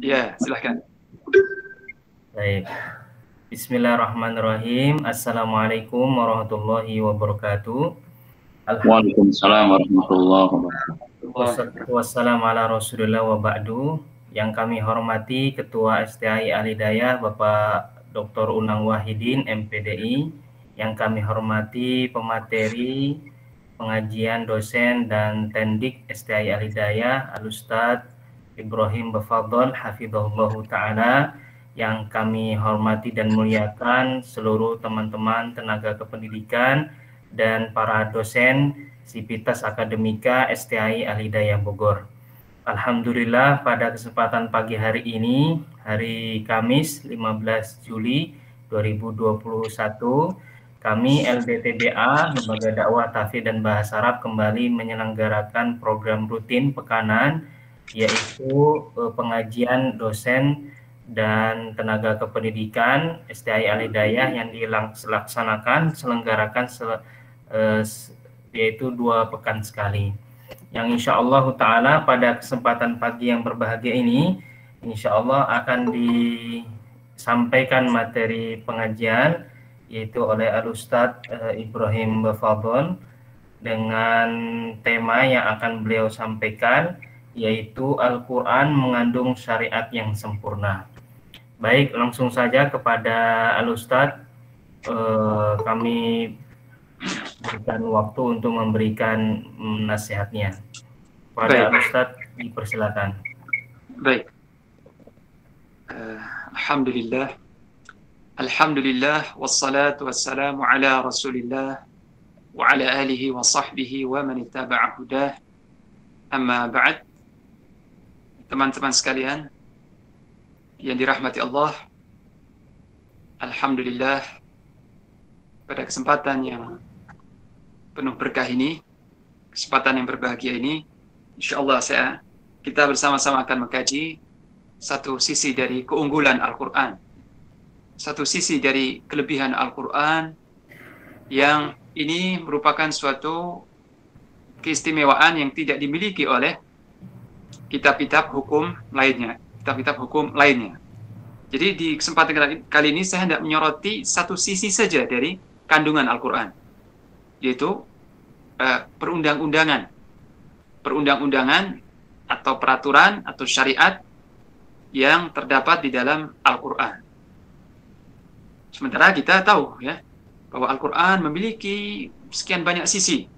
Ya, silahkan. Baik. Bismillahirrahmanirrahim. Assalamualaikum warahmatullahi wabarakatuh. Waalaikumsalam warahmatullahi wabarakatuh. Wassalatu wassalamu ala Rasulillah wa ba'du. Yang kami hormati Ketua STI Al-Hidayah Bapak Dr. Unang Wahidin MPDI. Yang kami hormati pemateri, pengajian, dosen dan tendik STI Al-Hidayah Al-Ustadz Ibrahim Bafadhol Hafidhahullah Ta'ala. Yang kami hormati dan muliakan seluruh teman-teman tenaga kependidikan dan para dosen Sivitas Akademika STI Al-Hidayah Bogor. Alhamdulillah pada kesempatan pagi hari ini, hari Kamis 15 Juli 2021, kami LDTBA, Lembaga Dakwah Tahfidz dan Bahasa Arab, kembali menyelenggarakan program rutin pekanan, yaitu pengajian dosen dan tenaga kependidikan STI Al-Hidayah yang selenggarakan yaitu 2 pekan sekali. Yang insya Allah Ta'ala pada kesempatan pagi yang berbahagia ini, insya Allah akan disampaikan materi pengajian, yaitu oleh Al-Ustadz Ibrahim Bafadhol, dengan tema yang akan beliau sampaikan, yaitu Al-Quran mengandung syariat yang sempurna. Baik, langsung saja kepada Al-Ustadz, kami berikan waktu untuk memberikan nasihatnya. Pada Ustadz, dipersilakan. Baik. Alhamdulillah. Alhamdulillah wassalatu wassalamu ala Rasulillah wa ala alihi wa sahbihi wa man ittaba'a hudah. Amma ba'd. Teman-teman sekalian yang dirahmati Allah, alhamdulillah pada kesempatan yang penuh berkah ini, kesempatan yang berbahagia ini, insyaallah kita bersama-sama akan mengkaji satu sisi dari keunggulan Al-Quran, satu sisi dari kelebihan Al-Quran yang ini merupakan suatu keistimewaan yang tidak dimiliki oleh kitab-kitab hukum lainnya. Jadi di kesempatan kali ini saya hendak menyoroti satu sisi saja dari kandungan Al-Quran, yaitu perundang-undangan atau peraturan atau syariat yang terdapat di dalam Al-Quran. Sementara kita tahu ya bahwa Al-Quran memiliki sekian banyak sisi,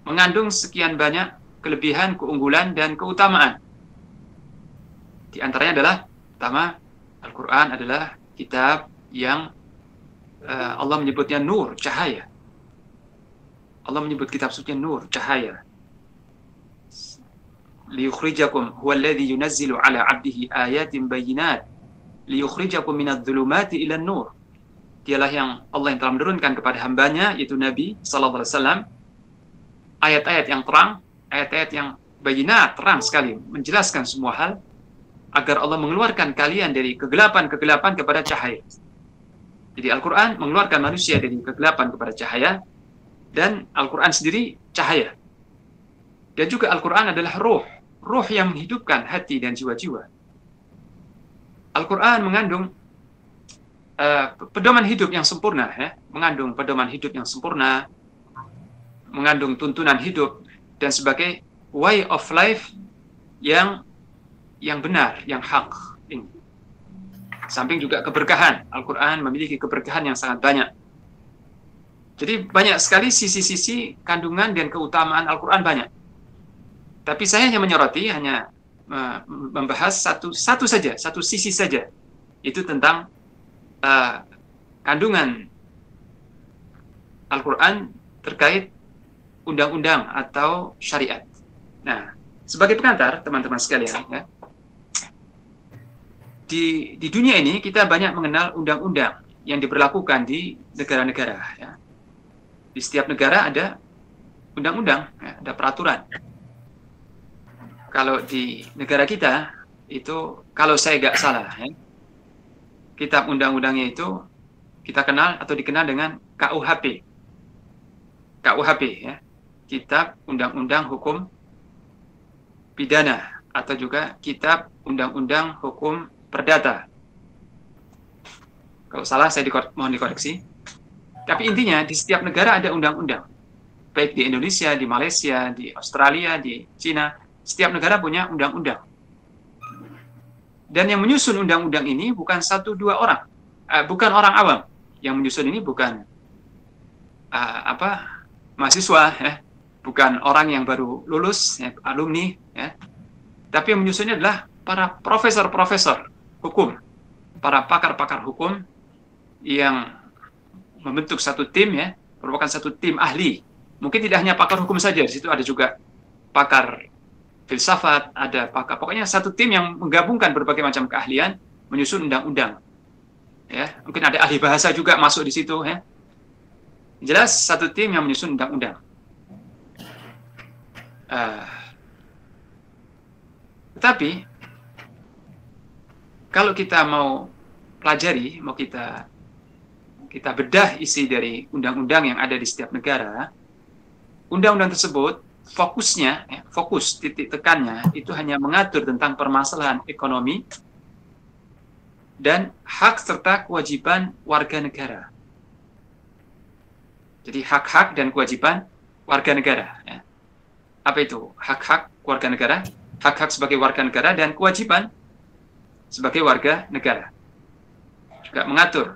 mengandung sekian banyak kelebihan, keunggulan, dan keutamaan. Di antaranya adalah, pertama, Al-Quran adalah kitab yang Allah menyebutnya nur, cahaya. Allah menyebut kitab suci nur, cahaya. Liyukhrijakum huwallazi yunazzilu ala 'abdihi ayatin bayyinat liyukhrijakum minadh-dhulumati ilan nur. Dialah yang Allah yang telah menurunkan kepada hambanya, yaitu Nabi sallallahu alaihi wasallam, ayat-ayat yang terang, ayat-ayat yang bayyinat, terang sekali, menjelaskan semua hal, agar Allah mengeluarkan kalian dari kegelapan-kegelapan kepada cahaya. Jadi Al-Quran mengeluarkan manusia dari kegelapan kepada cahaya, dan Al-Quran sendiri cahaya. Dan juga Al-Quran adalah ruh yang menghidupkan hati dan jiwa-jiwa. Al-Quran mengandung pedoman hidup yang sempurna, mengandung pedoman hidup yang sempurna, mengandung tuntunan hidup, dan sebagai way of life yang benar, yang hak. Ini. Samping juga keberkahan, Al-Quran memiliki keberkahan yang sangat banyak. Jadi banyak sekali sisi-sisi kandungan dan keutamaan Al-Quran banyak. Tapi saya hanya menyoroti, hanya membahas satu sisi saja, itu tentang kandungan Al-Quran terkait undang-undang atau syariat. Nah, sebagai pengantar, teman-teman sekalian, ya, di dunia ini kita banyak mengenal undang-undang yang diberlakukan di negara-negara. Ya. Di setiap negara ada undang-undang, ya, ada peraturan. Kalau di negara kita itu, kalau saya nggak salah, ya, kitab undang-undangnya itu kita kenal atau dikenal dengan KUHP. KUHP, ya, Kitab Undang-Undang Hukum Pidana atau juga kitab undang-undang hukum perdata. Kalau salah saya mohon dikoreksi. Tapi intinya di setiap negara ada undang-undang. Baik di Indonesia, di Malaysia, di Australia, di Cina, setiap negara punya undang-undang. Dan yang menyusun undang-undang ini bukan 1-2 orang, bukan orang awam. Yang menyusun ini bukan mahasiswa, ya, bukan orang yang baru lulus, ya, alumni, ya. Tapi yang menyusunnya adalah para profesor-profesor hukum, para pakar-pakar hukum yang membentuk satu tim, ya, merupakan satu tim ahli. Mungkin tidak hanya pakar hukum saja, di situ ada juga pakar filsafat, ada pakar, pokoknya satu tim yang menggabungkan berbagai macam keahlian menyusun undang-undang. Ya, mungkin ada ahli bahasa juga masuk di situ, ya. Jelas satu tim yang menyusun undang-undang. Tetapi kalau kita mau pelajari, mau kita bedah isi dari undang-undang yang ada di setiap negara, undang-undang tersebut fokusnya, fokus titik tekannya itu hanya mengatur tentang permasalahan ekonomi dan hak serta kewajiban warga negara. Jadi hak-hak dan kewajiban warga negara. Ya. Apa itu hak-hak warga negara? Hak-hak sebagai warga negara dan kewajiban sebagai warga negara. Juga mengatur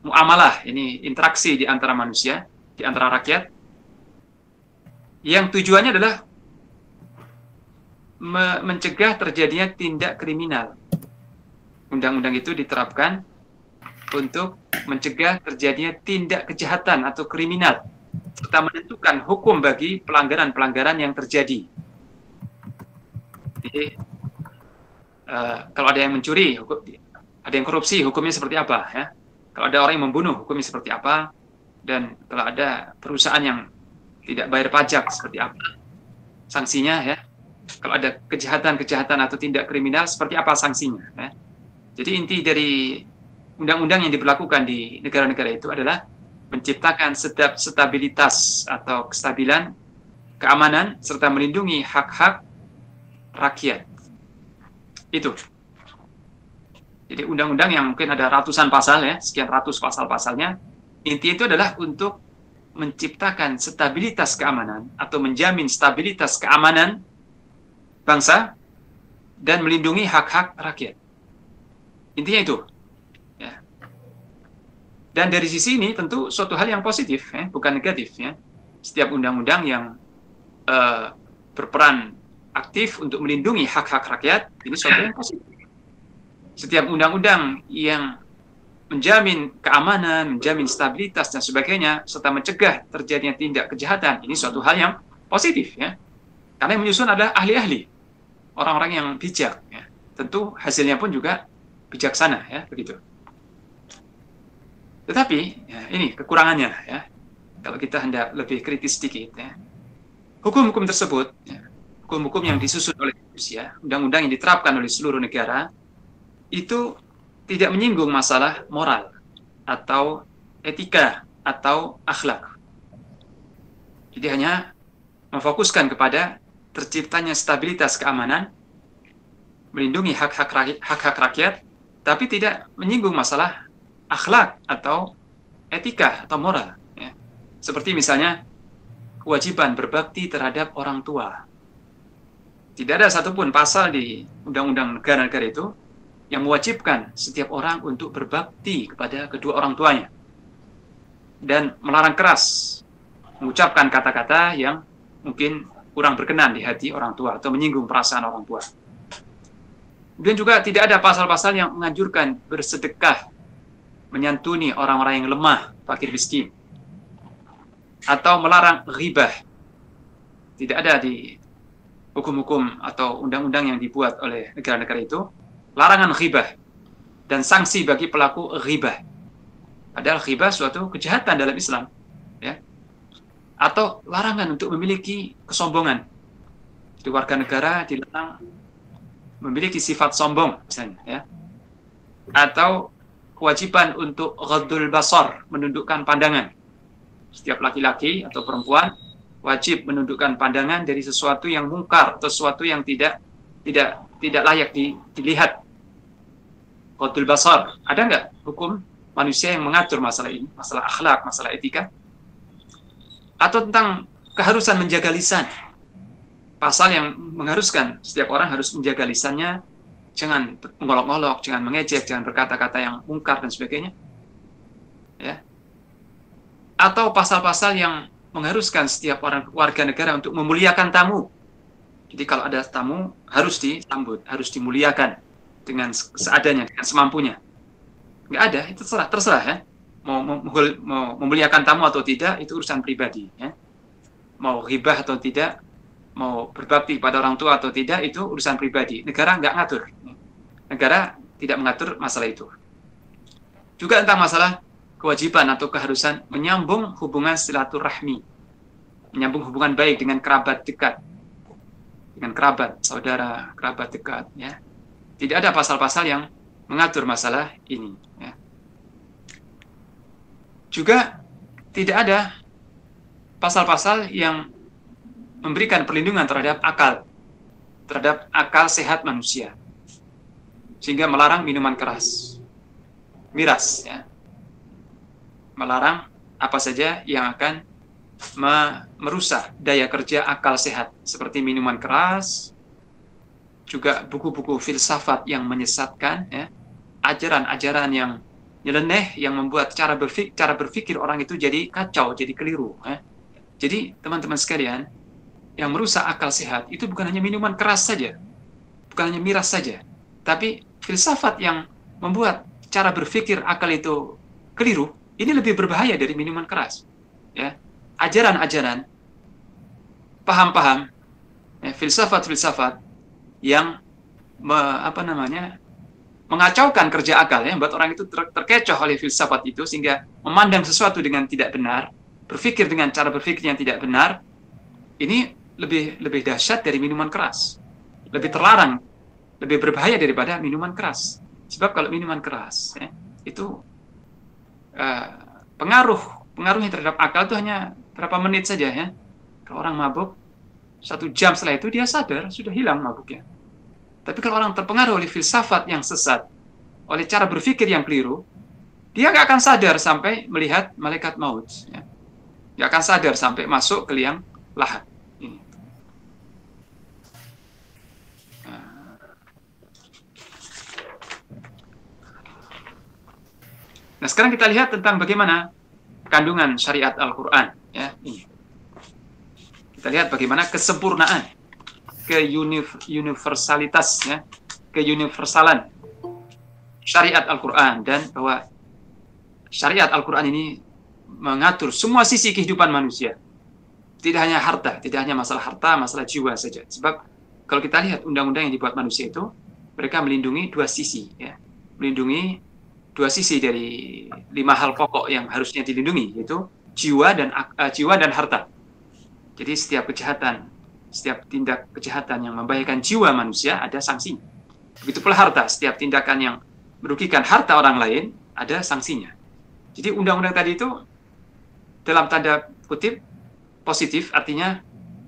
muamalah, ini interaksi di antara manusia, di antara rakyat, yang tujuannya adalah mencegah terjadinya tindak kriminal. Undang-undang itu diterapkan untuk mencegah terjadinya tindak kejahatan atau kriminal, serta menentukan hukum bagi pelanggaran-pelanggaran yang terjadi. Jadi, kalau ada yang mencuri, ada yang korupsi, hukumnya seperti apa? Ya? Kalau ada orang yang membunuh, hukumnya seperti apa? Dan kalau ada perusahaan yang tidak bayar pajak, seperti apa sanksinya? Ya? Kalau ada kejahatan-kejahatan atau tindak kriminal, seperti apa sanksinya? Ya? Jadi inti dari undang-undang yang diberlakukan di negara-negara itu adalah menciptakan stabilitas atau kestabilan, keamanan, serta melindungi hak-hak rakyat. Itu. Jadi undang-undang yang mungkin ada ratusan pasal, ya, sekian ratus pasal-pasalnya, inti itu adalah untuk menciptakan stabilitas keamanan atau menjamin stabilitas keamanan bangsa dan melindungi hak-hak rakyat. Intinya itu. Ya. Dan dari sisi ini tentu suatu hal yang positif, ya, bukan negatif. Ya. Setiap undang-undang yang berperan aktif untuk melindungi hak-hak rakyat, ini suatu yang positif. Setiap undang-undang yang menjamin keamanan, menjamin stabilitas dan sebagainya, serta mencegah terjadinya tindak kejahatan, ini suatu hal yang positif, ya. Karena yang menyusun adalah ahli-ahli, orang-orang yang bijak, ya. Tentu hasilnya pun juga bijaksana, ya, begitu. Tetapi, ya, ini kekurangannya, ya. Kalau kita hendak lebih kritis sedikit, ya. Hukum-hukum tersebut, ya, hukum-hukum yang disusun oleh manusia, undang-undang yang diterapkan oleh seluruh negara, itu tidak menyinggung masalah moral atau etika atau akhlak. Jadi hanya memfokuskan kepada terciptanya stabilitas keamanan, melindungi hak-hak rakyat, tapi tidak menyinggung masalah akhlak atau etika atau moral. Ya. Seperti misalnya kewajiban berbakti terhadap orang tua. Tidak ada satupun pasal di undang-undang negara-negara itu yang mewajibkan setiap orang untuk berbakti kepada kedua orang tuanya dan melarang keras mengucapkan kata-kata yang mungkin kurang berkenan di hati orang tua atau menyinggung perasaan orang tua. Kemudian juga tidak ada pasal-pasal yang menganjurkan bersedekah, menyantuni orang-orang yang lemah, fakir miskin, atau melarang ghibah. Tidak ada di hukum-hukum atau undang-undang yang dibuat oleh negara-negara itu larangan ghibah dan sanksi bagi pelaku ghibah. Padahal ghibah suatu kejahatan dalam Islam, ya. Atau larangan untuk memiliki kesombongan. Jadi warga negara dilarang memiliki sifat sombong, misalnya, ya. Atau kewajiban untuk ghaddul basar, menundukkan pandangan. Setiap laki-laki atau perempuan wajib menundukkan pandangan dari sesuatu yang mungkar atau sesuatu yang tidak tidak layak dilihat. Qadul basar, ada nggak hukum manusia yang mengatur masalah ini, masalah akhlak, masalah etika? Atau tentang keharusan menjaga lisan, pasal yang mengharuskan setiap orang harus menjaga lisannya, jangan mengolok-olok, jangan mengejek, jangan berkata-kata yang mungkar dan sebagainya. Ya. Atau pasal-pasal yang mengharuskan setiap orang warga negara untuk memuliakan tamu. Jadi kalau ada tamu harus disambut, harus dimuliakan dengan seadanya, dengan semampunya. Nggak ada, itu terserah ya. Mau memuliakan tamu atau tidak itu urusan pribadi. Ya. Mau ghibah atau tidak, mau berbakti pada orang tua atau tidak itu urusan pribadi. Negara nggak ngatur. Negara tidak mengatur masalah itu. Juga tentang masalah kewajiban atau keharusan menyambung hubungan silaturahmi, menyambung hubungan baik dengan kerabat dekat, dengan kerabat, saudara, kerabat dekat. Ya. Tidak ada pasal-pasal yang mengatur masalah ini. Ya. Juga tidak ada pasal-pasal yang memberikan perlindungan terhadap akal sehat manusia, sehingga melarang minuman keras, miras, ya. Melarang apa saja yang akan merusak daya kerja akal sehat, seperti minuman keras, juga buku-buku filsafat yang menyesatkan, ya. Ajaran-ajaran yang nyeleneh, yang membuat cara berpikir orang itu jadi kacau, jadi keliru. Ya. Jadi teman-teman sekalian, yang merusak akal sehat itu bukan hanya minuman keras saja, bukan hanya miras saja, tapi filsafat yang membuat cara berpikir akal itu keliru, ini lebih berbahaya dari minuman keras. Ya. Ajaran-ajaran, paham-paham, ya, filsafat-filsafat yang mengacaukan kerja akal, ya, membuat orang itu terkecoh oleh filsafat itu sehingga memandang sesuatu dengan tidak benar, berpikir dengan cara berpikir yang tidak benar. Ini lebih dahsyat dari minuman keras, lebih terlarang, lebih berbahaya daripada minuman keras. Sebab kalau minuman keras, ya, itu pengaruhnya terhadap akal itu hanya berapa menit saja, ya. Kalau orang mabuk 1 jam setelah itu dia sadar, sudah hilang mabuknya. Tapi kalau orang terpengaruh oleh filsafat yang sesat, oleh cara berpikir yang keliru, dia nggak akan sadar sampai melihat malaikat maut. Ya. Nggak akan sadar sampai masuk ke liang lahat. Ini. Nah, sekarang kita lihat tentang bagaimana kandungan syariat Al-Quran. Ya, ini. Kita lihat bagaimana kesempurnaan, universalitasnya, keuniversalan syariat Al-Quran, dan bahwa syariat Al-Quran ini mengatur semua sisi kehidupan manusia. Tidak hanya harta, tidak hanya masalah harta, masalah jiwa saja. Sebab kalau kita lihat undang-undang yang dibuat manusia itu, mereka melindungi 2 sisi, ya. Melindungi 2 sisi dari 5 hal pokok yang harusnya dilindungi, yaitu jiwa dan harta. Jadi setiap kejahatan, setiap tindak kejahatan yang membahayakan jiwa manusia ada sanksinya. Begitu pula harta, setiap tindakan yang merugikan harta orang lain ada sanksinya. Jadi undang-undang tadi itu dalam tanda kutip positif, artinya,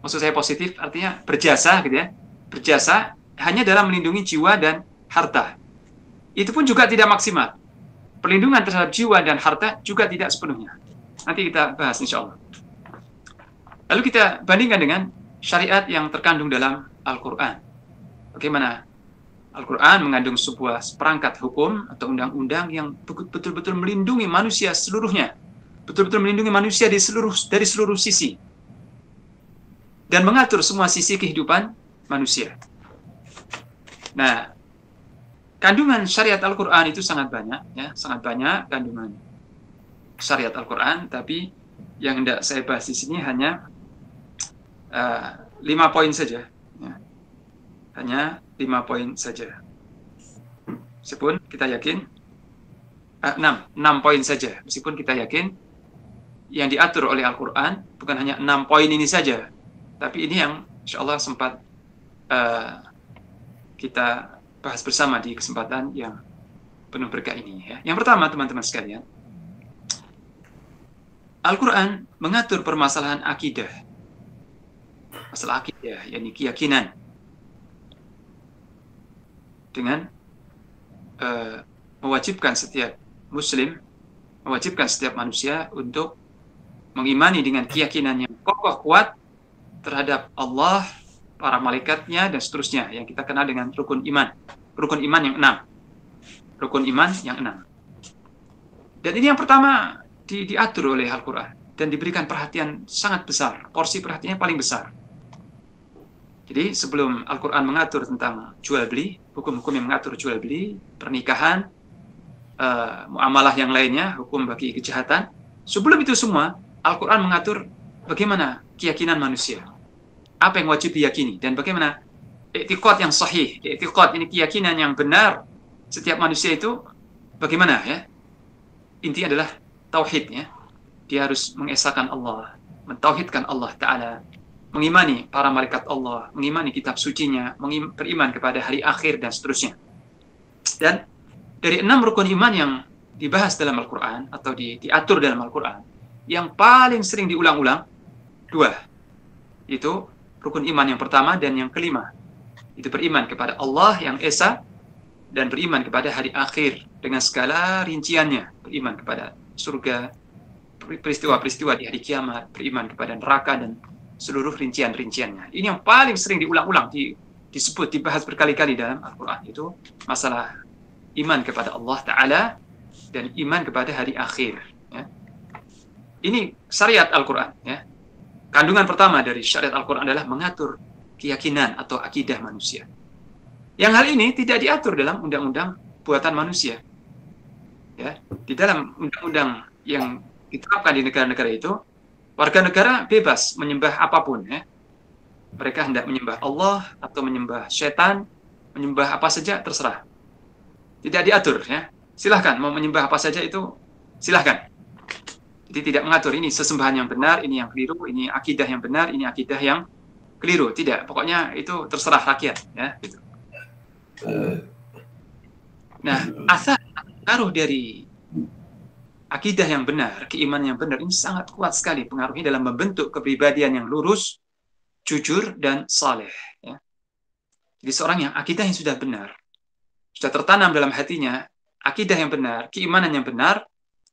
maksud saya positif artinya berjasa, gitu ya. Berjasa hanya dalam melindungi jiwa dan harta. Itu pun juga tidak maksimal. Perlindungan terhadap jiwa dan harta juga tidak sepenuhnya. Nanti kita bahas insya Allah. Lalu kita bandingkan dengan syariat yang terkandung dalam Al-Quran. Bagaimana Al-Quran mengandung sebuah perangkat hukum atau undang-undang yang betul-betul melindungi manusia seluruhnya. Betul-betul melindungi manusia dari seluruh sisi. Dan mengatur semua sisi kehidupan manusia. Nah, kandungan syariat Al-Quran itu sangat banyak, ya, sangat banyak kandungan syariat Al-Quran. Tapi yang hendak saya bahas di sini hanya 5 poin saja, ya. Hanya 5 poin saja. Meskipun kita yakin 6 poin saja. Meskipun kita yakin yang diatur oleh Al-Quran bukan hanya 6 poin ini saja, tapi ini yang insya Allah sempat kita bahas bersama di kesempatan yang penuh berkah ini, ya. Yang pertama, teman-teman sekalian, Al-Quran mengatur permasalahan akidah. Masalah akidah, yakni keyakinan. dengan mewajibkan setiap muslim, mewajibkan setiap manusia untuk mengimani dengan keyakinan yang kokoh kuat terhadap Allah, para malaikatnya, dan seterusnya yang kita kenal dengan rukun iman. Rukun iman yang 6. Rukun iman yang 6. Dan ini yang pertama diatur oleh Al-Quran dan diberikan perhatian sangat besar. Porsi perhatiannya paling besar. Jadi sebelum Al-Quran mengatur tentang jual beli, hukum-hukum yang mengatur jual beli, pernikahan, muamalah yang lainnya, hukum bagi kejahatan, sebelum itu semua Al-Quran mengatur bagaimana keyakinan manusia, apa yang wajib diyakini, dan bagaimana i'tiqad yang sahih. I'tiqad ini keyakinan yang benar setiap manusia itu bagaimana ya? Inti adalah tauhid ya. Dia harus mengesahkan Allah, mentauhidkan Allah Ta'ala, mengimani para malaikat Allah, mengimani kitab sucinya, beriman kepada hari akhir dan seterusnya. Dan dari 6 rukun iman yang dibahas dalam Al-Quran atau diatur dalam Al-Quran, yang paling sering diulang-ulang 2, itu rukun iman yang pertama dan yang kelima. Itu beriman kepada Allah yang Esa dan beriman kepada hari akhir dengan segala rinciannya, beriman kepada surga, peristiwa-peristiwa di hari kiamat, beriman kepada neraka dan seluruh rincian-rinciannya. Ini yang paling sering diulang-ulang, disebut, dibahas berkali-kali dalam Al-Quran. Itu masalah iman kepada Allah Ta'ala dan iman kepada hari akhir ya. Ini syariat Al-Quran ya. Kandungan pertama dari syariat Al-Quran adalah mengatur keyakinan atau akidah manusia. Yang hal ini tidak diatur dalam undang-undang buatan manusia ya. Di dalam undang-undang yang diterapkan di negara-negara itu, warga negara bebas menyembah apapun ya. Mereka hendak menyembah Allah atau menyembah setan, menyembah apa saja terserah. Tidak diatur ya. Silahkan mau menyembah apa saja itu silahkan. Jadi tidak mengatur ini sesembahan yang benar, ini yang keliru, ini akidah yang benar, ini akidah yang keliru. Tidak, pokoknya itu terserah rakyat ya gitu. Nah, asal pengaruh dari akidah yang benar, keimanan yang benar ini sangat kuat sekali pengaruhnya dalam membentuk kepribadian yang lurus, jujur dan saleh ya. Jadi seorang yang akidahnya sudah benar, sudah tertanam dalam hatinya akidah yang benar, keimanan yang benar,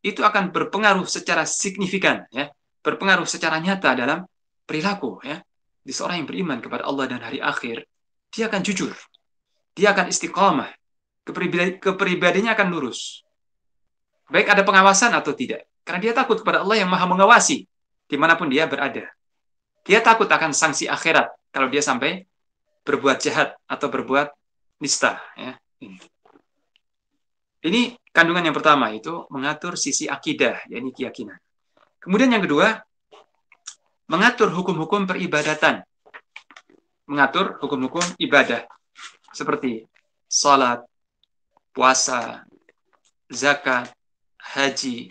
itu akan berpengaruh secara signifikan ya, berpengaruh secara nyata dalam perilaku ya. Di seorang yang beriman kepada Allah dan hari akhir, dia akan jujur, dia akan istiqamah, kepribadiannya akan lurus, baik ada pengawasan atau tidak, karena dia takut kepada Allah yang maha mengawasi dimanapun dia berada. Dia takut akan sanksi akhirat kalau dia sampai berbuat jahat atau berbuat nista ya. Ini kandungan yang pertama, itu mengatur sisi akidah, yakni keyakinan. Kemudian yang kedua, mengatur hukum-hukum peribadatan. Mengatur hukum-hukum ibadah seperti salat, puasa, zakat, haji,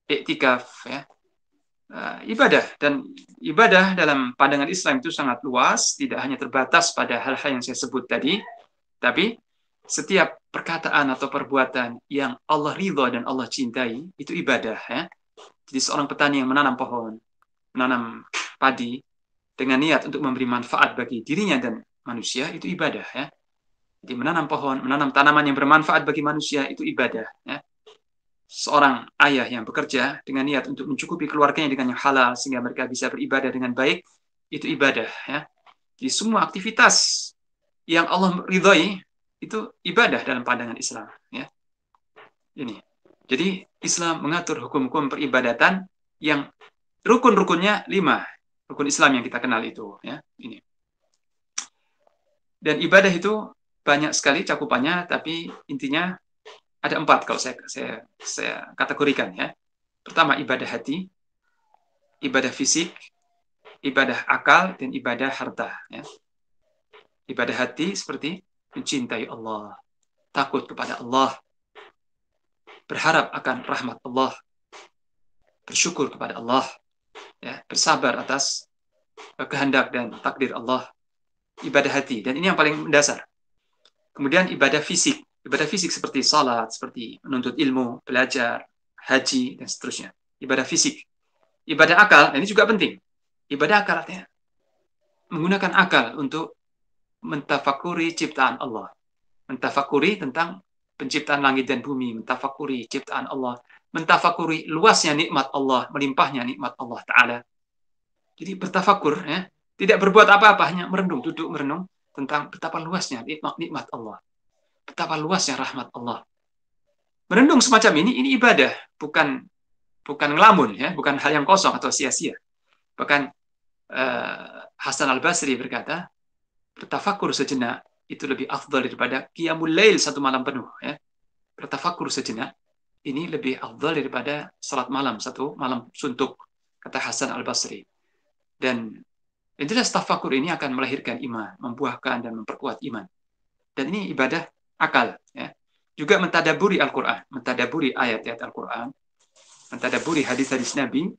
iktikaf ya. Ibadah, dan ibadah dalam pandangan Islam itu sangat luas, tidak hanya terbatas pada hal-hal yang saya sebut tadi, tapi setiap perkataan atau perbuatan yang Allah ridha dan Allah cintai itu ibadah ya. Jadi seorang petani yang menanam pohon, menanam padi dengan niat untuk memberi manfaat bagi dirinya dan manusia itu ibadah ya. Jadi menanam pohon, menanam tanaman yang bermanfaat bagi manusia itu ibadah ya. Seorang ayah yang bekerja dengan niat untuk mencukupi keluarganya dengan yang halal sehingga mereka bisa beribadah dengan baik itu ibadah ya. Jadi semua aktivitas yang Allah ridhai itu ibadah dalam pandangan Islam ya. Ini. Jadi Islam mengatur hukum-hukum peribadatan yang rukun-rukunnya 5. Rukun Islam yang kita kenal itu ya, ini. Dan ibadah itu banyak sekali cakupannya, tapi intinya ada 4 kalau saya kategorikan ya. Pertama ibadah hati, ibadah fisik, ibadah akal, dan ibadah harta ya. Ibadah hati seperti mencintai Allah, takut kepada Allah, berharap akan rahmat Allah, bersyukur kepada Allah, ya, bersabar atas kehendak dan takdir Allah. Ibadah hati, dan ini yang paling mendasar. Kemudian ibadah fisik seperti salat, seperti menuntut ilmu, belajar, haji, dan seterusnya. Ibadah fisik. Ibadah akal, ini juga penting. Ibadah akal artinya menggunakan akal untuk mentafakuri ciptaan Allah. mentafakuri tentang penciptaan langit dan bumi, mentafakuri ciptaan Allah, mentafakuri luasnya nikmat Allah, melimpahnya nikmat Allah Ta'ala. Jadi bertafakur, ya, tidak berbuat apa-apa, hanya merenung, duduk merenung tentang betapa luasnya nikmat Allah, betapa luasnya rahmat Allah. Merenung semacam ini ibadah, bukan ngelamun, ya, bukan hal yang kosong atau sia-sia. Bahkan Hasan Al-Basri berkata, bertafakur sejenak itu lebih afdal daripada qiyamul lail satu malam penuh, ya. Bertafakur sejenak ini lebih afdal daripada salat malam satu malam suntuk, kata Hasan Al-Basri. Dan yang jelas tafakur ini akan melahirkan iman, membuahkan dan memperkuat iman. Dan ini ibadah akal, ya. Juga mentadaburi Al-Qur'an, mentadaburi ayat-ayat Al-Qur'an, mentadaburi hadis-hadis Nabi,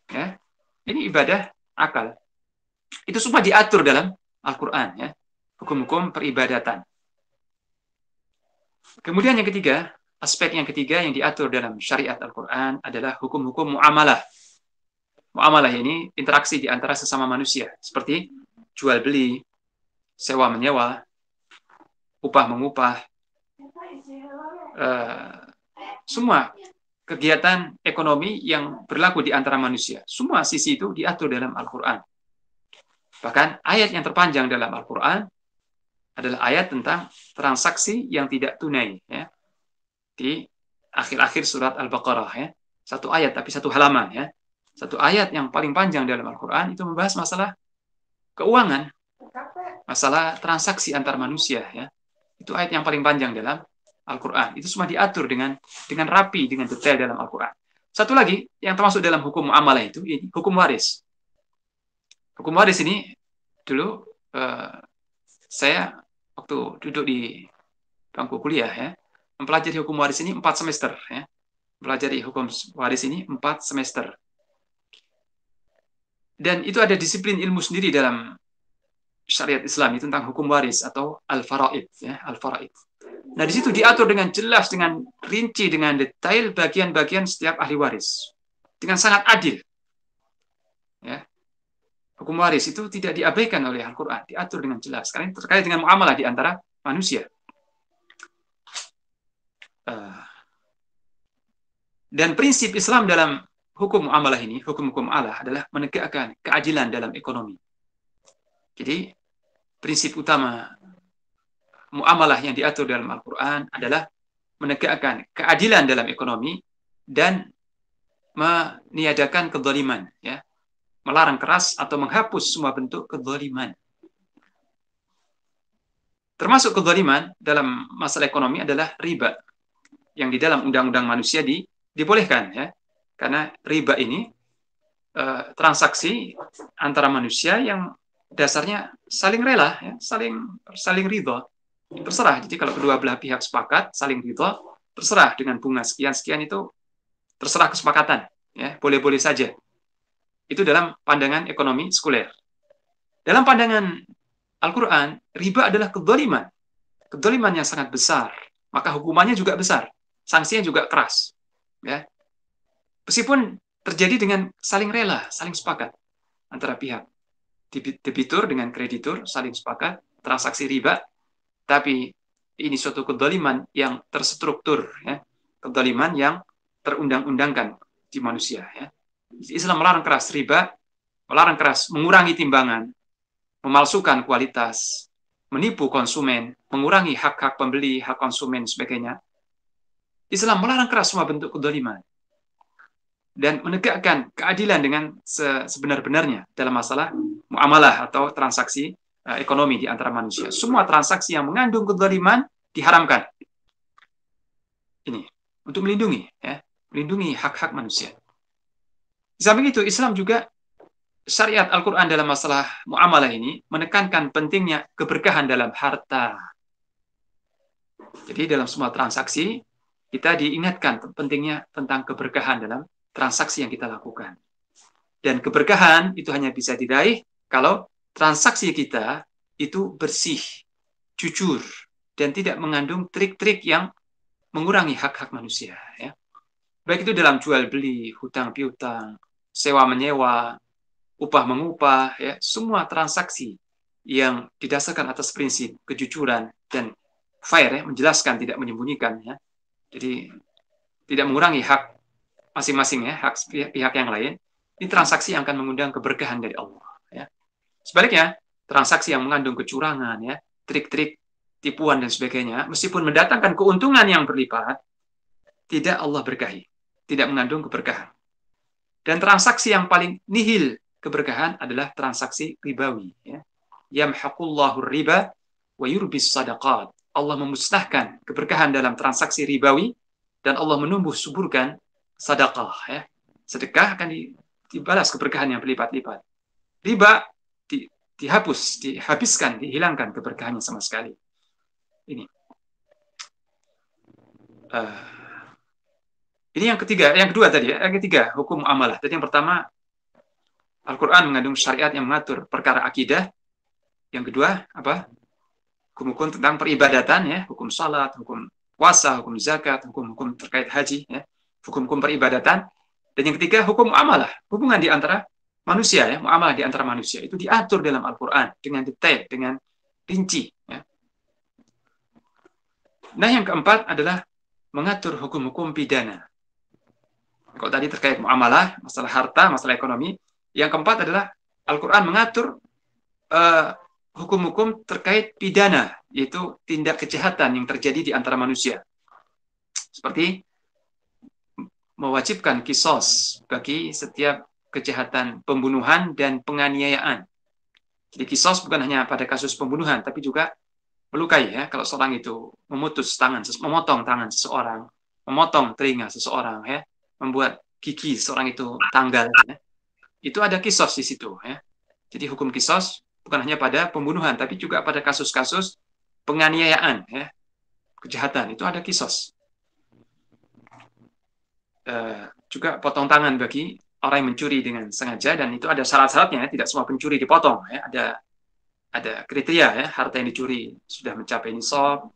ya. Ini ibadah akal. Itu semua diatur dalam Al-Qur'an, ya. Hukum-hukum peribadatan. Kemudian yang ketiga, aspek yang ketiga yang diatur dalam syariat Al-Quran adalah hukum-hukum muamalah. Muamalah ini interaksi di antara sesama manusia, seperti jual beli, sewa menyewa, upah mengupah, semua kegiatan ekonomi yang berlaku di antara manusia. Semua sisi itu diatur dalam Al-Quran. Bahkan ayat yang terpanjang dalam Al-Quran adalah ayat tentang transaksi yang tidak tunai, ya. Di akhir-akhir surat Al-Baqarah, ya. Satu ayat tapi satu halaman, ya. Satu ayat yang paling panjang dalam Al-Quran itu membahas masalah keuangan, masalah transaksi antar manusia, ya. Itu ayat yang paling panjang dalam Al-Quran. Itu semua diatur dengan rapi, dengan detail dalam Al-Quran. Satu lagi yang termasuk dalam hukum muamalah itu, ini hukum waris. Hukum waris ini dulu saya waktu duduk di bangku kuliah, ya, mempelajari hukum waris ini 4 semester, ya. Mempelajari hukum waris ini 4 semester. Dan itu ada disiplin ilmu sendiri dalam syariat Islam itu tentang hukum waris atau al-faraid, ya, al-faraid. Nah, di situ diatur dengan jelas, dengan rinci, dengan detail bagian-bagian setiap ahli waris. Dengan sangat adil. Ya. Hukum waris itu tidak diabaikan oleh Al-Quran, diatur dengan jelas. Karena ini terkait dengan muamalah di antara manusia. Dan prinsip Islam dalam hukum muamalah ini, hukum-hukum Allah adalah menegakkan keadilan dalam ekonomi. Jadi, prinsip utama muamalah yang diatur dalam Al-Quran adalah menegakkan keadilan dalam ekonomi dan meniadakan kezaliman, ya. Melarang keras atau menghapus semua bentuk kezaliman. Termasuk kezaliman dalam masalah ekonomi adalah riba, yang di dalam undang-undang manusia dibolehkan, ya. Karena riba ini transaksi antara manusia yang dasarnya saling rela, ya, saling ridho, terserah. Jadi kalau kedua belah pihak sepakat saling ridho, terserah dengan bunga sekian-sekian, itu terserah kesepakatan, ya, boleh-boleh saja. Itu dalam pandangan ekonomi sekuler. Dalam pandangan Al-Quran, riba adalah kezaliman. Kezaliman yang sangat besar. Maka hukumannya juga besar. Sanksinya juga keras. Ya. Meskipun terjadi dengan saling rela, saling sepakat antara pihak. Debitur dengan kreditur saling sepakat, transaksi riba. Tapi ini suatu kezaliman yang terstruktur. Ya. Kezaliman yang terundang-undangkan di manusia. Ya. Islam melarang keras riba, melarang keras mengurangi timbangan, memalsukan kualitas, menipu konsumen, mengurangi hak-hak pembeli, hak konsumen, sebagainya. Islam melarang keras semua bentuk kezaliman dan menegakkan keadilan dengan sebenar-benarnya dalam masalah muamalah atau transaksi ekonomi di antara manusia. Semua transaksi yang mengandung kezaliman diharamkan. Ini untuk melindungi, ya, melindungi hak-hak manusia. Di samping itu, Islam juga syariat Al-Quran dalam masalah muamalah ini menekankan pentingnya keberkahan dalam harta. Jadi dalam semua transaksi, kita diingatkan pentingnya tentang keberkahan dalam transaksi yang kita lakukan. Dan keberkahan itu hanya bisa diraih kalau transaksi kita itu bersih, jujur, dan tidak mengandung trik-trik yang mengurangi hak-hak manusia. Ya. Baik itu dalam jual beli, hutang piutang, sewa menyewa, upah mengupah, ya, semua transaksi yang didasarkan atas prinsip kejujuran dan fair ya, menjelaskan, tidak menyembunyikan ya. Jadi tidak mengurangi hak masing-masing ya, hak pihak yang lain. Ini transaksi yang akan mengundang keberkahan dari Allah ya. Sebaliknya, transaksi yang mengandung kecurangan ya, trik-trik, tipuan dan sebagainya, meskipun mendatangkan keuntungan yang berlipat, tidak Allah berkahi, tidak mengandung keberkahan. Dan transaksi yang paling nihil keberkahan adalah transaksi ribawi ya. Yamhaqullahu riba wa yurbis sadaqat. Allah memusnahkan keberkahan dalam transaksi ribawi dan Allah menumbuh suburkan sedekah ya. Sedekah akan dibalas keberkahan yang berlipat-lipat. Riba dihapus, dihabiskan, dihilangkan keberkahannya sama sekali. Ini. Ini yang ketiga, yang kedua tadi ya, yang ketiga hukum muamalah. Tadi yang pertama Al-Quran mengandung syariat yang mengatur perkara akidah. Yang kedua apa? Hukum-hukum tentang peribadatan ya, hukum salat, hukum puasa, hukum zakat, hukum-hukum terkait haji ya, hukum-hukum peribadatan. Dan yang ketiga hukum muamalah, hubungan di antara manusia ya, muamalah di antara manusia itu diatur dalam Al-Quran dengan detail, dengan rinci ya. Nah, yang keempat adalah mengatur hukum-hukum pidana. Kalau tadi terkait muamalah, masalah harta, masalah ekonomi, yang keempat adalah Al-Quran mengatur hukum-hukum terkait pidana, yaitu tindak kejahatan yang terjadi di antara manusia. Seperti mewajibkan kisos bagi setiap kejahatan pembunuhan dan penganiayaan. Jadi kisos bukan hanya pada kasus pembunuhan, tapi juga melukai ya. Kalau seorang itu memutus tangan, memotong tangan seseorang, memotong telinga seseorang ya, membuat gigi seseorang itu tanggal ya. Itu ada kisos di situ ya. Jadi hukum kisos bukan hanya pada pembunuhan, tapi juga pada kasus-kasus penganiayaan ya. Kejahatan itu ada kisos. Juga potong tangan bagi orang yang mencuri dengan sengaja, dan itu ada syarat-syaratnya, tidak semua pencuri dipotong ya. Ada kriteria ya, harta yang dicuri sudah mencapai nisab,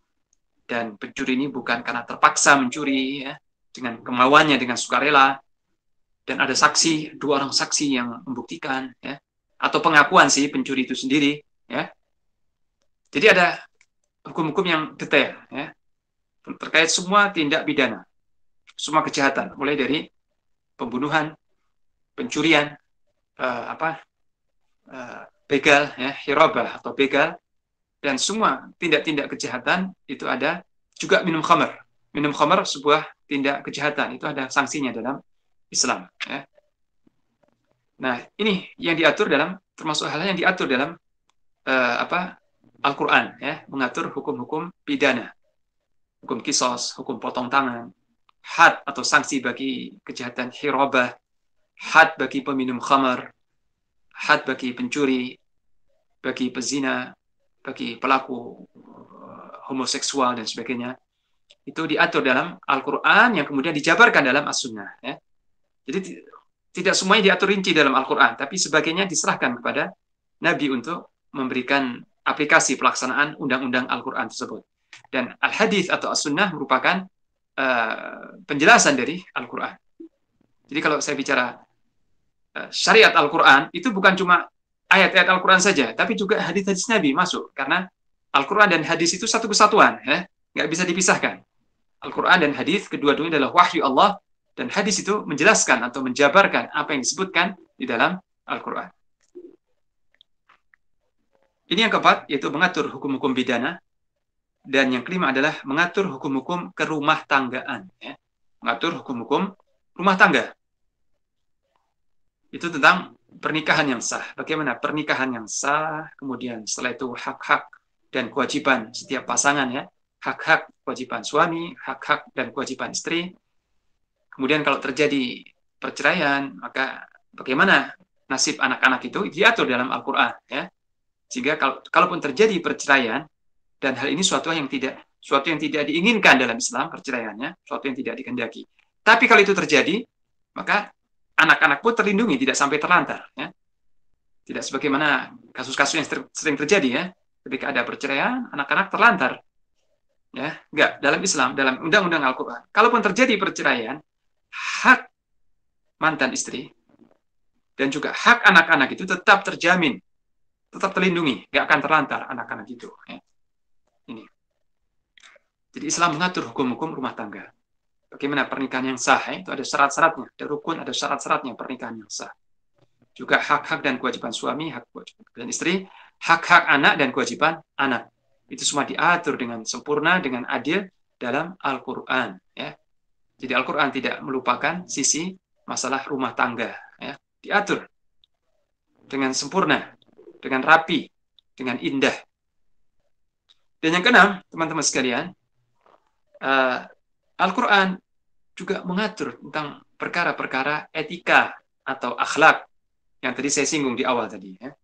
dan pencuri ini bukan karena terpaksa mencuri ya, dengan kemauannya, dengan sukarela, dan ada saksi, 2 orang saksi yang membuktikan ya, atau pengakuan si pencuri itu sendiri ya. Jadi ada hukum-hukum yang detail ya, terkait semua tindak pidana, semua kejahatan, mulai dari pembunuhan, pencurian, begal, ya, hirabah atau begal, dan semua tindak-tindak kejahatan itu ada. Juga minum khamar. Minum khamar sebuah tindak kejahatan, itu ada sanksinya dalam Islam. Ya. Nah, ini yang diatur dalam, termasuk hal-hal yang diatur dalam Al-Quran, ya, mengatur hukum-hukum pidana, hukum kisos, hukum potong tangan, had atau sanksi bagi kejahatan hirabah, had bagi peminum khamar, had bagi pencuri, bagi pezina, bagi pelaku homoseksual dan sebagainya. Itu diatur dalam Al-Quran yang kemudian dijabarkan dalam As-Sunnah. Ya. Jadi tidak semuanya diatur rinci dalam Al-Quran, tapi sebagainya diserahkan kepada Nabi untuk memberikan aplikasi pelaksanaan undang-undang Al-Quran tersebut. Dan Al-Hadith atau As-Sunnah merupakan penjelasan dari Al-Quran. Jadi kalau saya bicara syariat Al-Quran, itu bukan cuma ayat-ayat Al-Quran saja, tapi juga hadis-hadis Nabi masuk. Karena Al-Quran dan hadis itu satu kesatuan, ya? Nggak bisa dipisahkan. Al-Quran dan hadis, kedua-duanya adalah wahyu Allah, dan hadis itu menjelaskan atau menjabarkan apa yang disebutkan di dalam Al-Quran. Ini yang keempat, yaitu mengatur hukum-hukum pidana. Dan yang kelima adalah mengatur hukum-hukum kerumah tanggaan. Ya. Mengatur hukum-hukum rumah tangga. Itu tentang pernikahan yang sah. Bagaimana pernikahan yang sah, kemudian setelah itu hak-hak dan kewajiban setiap pasangan. Ya. Hak-hak kewajiban suami, hak-hak dan kewajiban istri. Kemudian kalau terjadi perceraian, maka bagaimana nasib anak-anak itu diatur dalam Al-Quran. Ya. Sehingga kalaupun terjadi perceraian, dan hal ini suatu yang tidak diinginkan dalam Islam, perceraiannya, suatu yang tidak dikehendaki. Tapi kalau itu terjadi, maka anak-anak pun terlindungi, tidak sampai terlantar. Ya. Tidak sebagaimana kasus-kasus yang sering terjadi, ya. Ketika ada perceraian, anak-anak terlantar. Ya, enggak, dalam Islam, dalam undang-undang Al-Quran. Kalaupun terjadi perceraian, hak mantan istri dan juga hak anak-anak itu tetap terjamin, tetap terlindungi, enggak akan terlantar anak-anak itu. Ya. Ini. Jadi Islam mengatur hukum-hukum rumah tangga. Bagaimana pernikahan yang sah, itu ada syarat-syaratnya, ada rukun, ada syarat-syaratnya pernikahan yang sah. Juga hak-hak dan kewajiban suami, hak kewajiban istri, hak-hak anak dan kewajiban anak. Itu semua diatur dengan sempurna, dengan adil dalam Al-Quran. Ya. Jadi Al-Quran tidak melupakan sisi masalah rumah tangga. Ya. Diatur dengan sempurna, dengan rapi, dengan indah. Dan yang keenam, teman-teman sekalian, Al-Quran juga mengatur tentang perkara-perkara etika atau akhlak yang tadi saya singgung di awal tadi. Ya.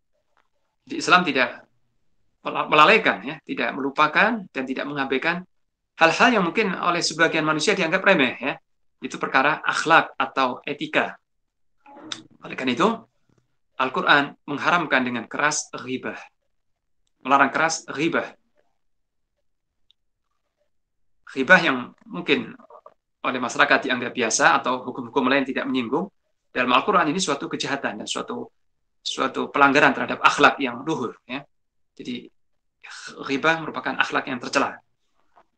Di Islam tidak melalaikan, ya, tidak melupakan dan tidak mengabaikan hal-hal yang mungkin oleh sebagian manusia dianggap remeh. Ya. Itu perkara akhlak atau etika. Oleh karena itu, Al-Quran mengharamkan dengan keras ghibah. Melarang keras ghibah. Ghibah yang mungkin oleh masyarakat dianggap biasa atau hukum-hukum lain tidak menyinggung, dalam Al-Quran ini suatu kejahatan dan suatu pelanggaran terhadap akhlak yang luhur. Ya. Jadi ghibah merupakan akhlak yang tercela.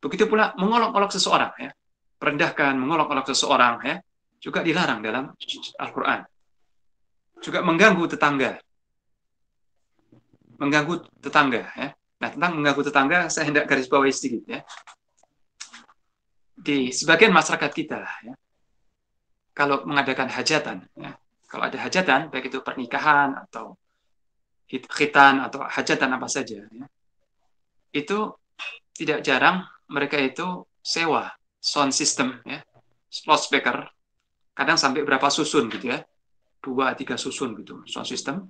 Begitu pula mengolok-olok seseorang, ya. Merendahkan, mengolok-olok seseorang, ya, juga dilarang dalam Al-Quran. Juga mengganggu tetangga. Mengganggu tetangga. Ya. Nah, tentang mengganggu tetangga, saya hendak garis bawahi sedikit. Ya. Di sebagian masyarakat kita, ya, kalau mengadakan hajatan, ya, kalau ada hajatan, baik itu pernikahan atau khitan atau hajatan apa saja, ya, itu tidak jarang mereka itu sewa sound system, ya, loudspeaker, kadang sampai berapa susun gitu ya, 2-3 susun gitu, sound system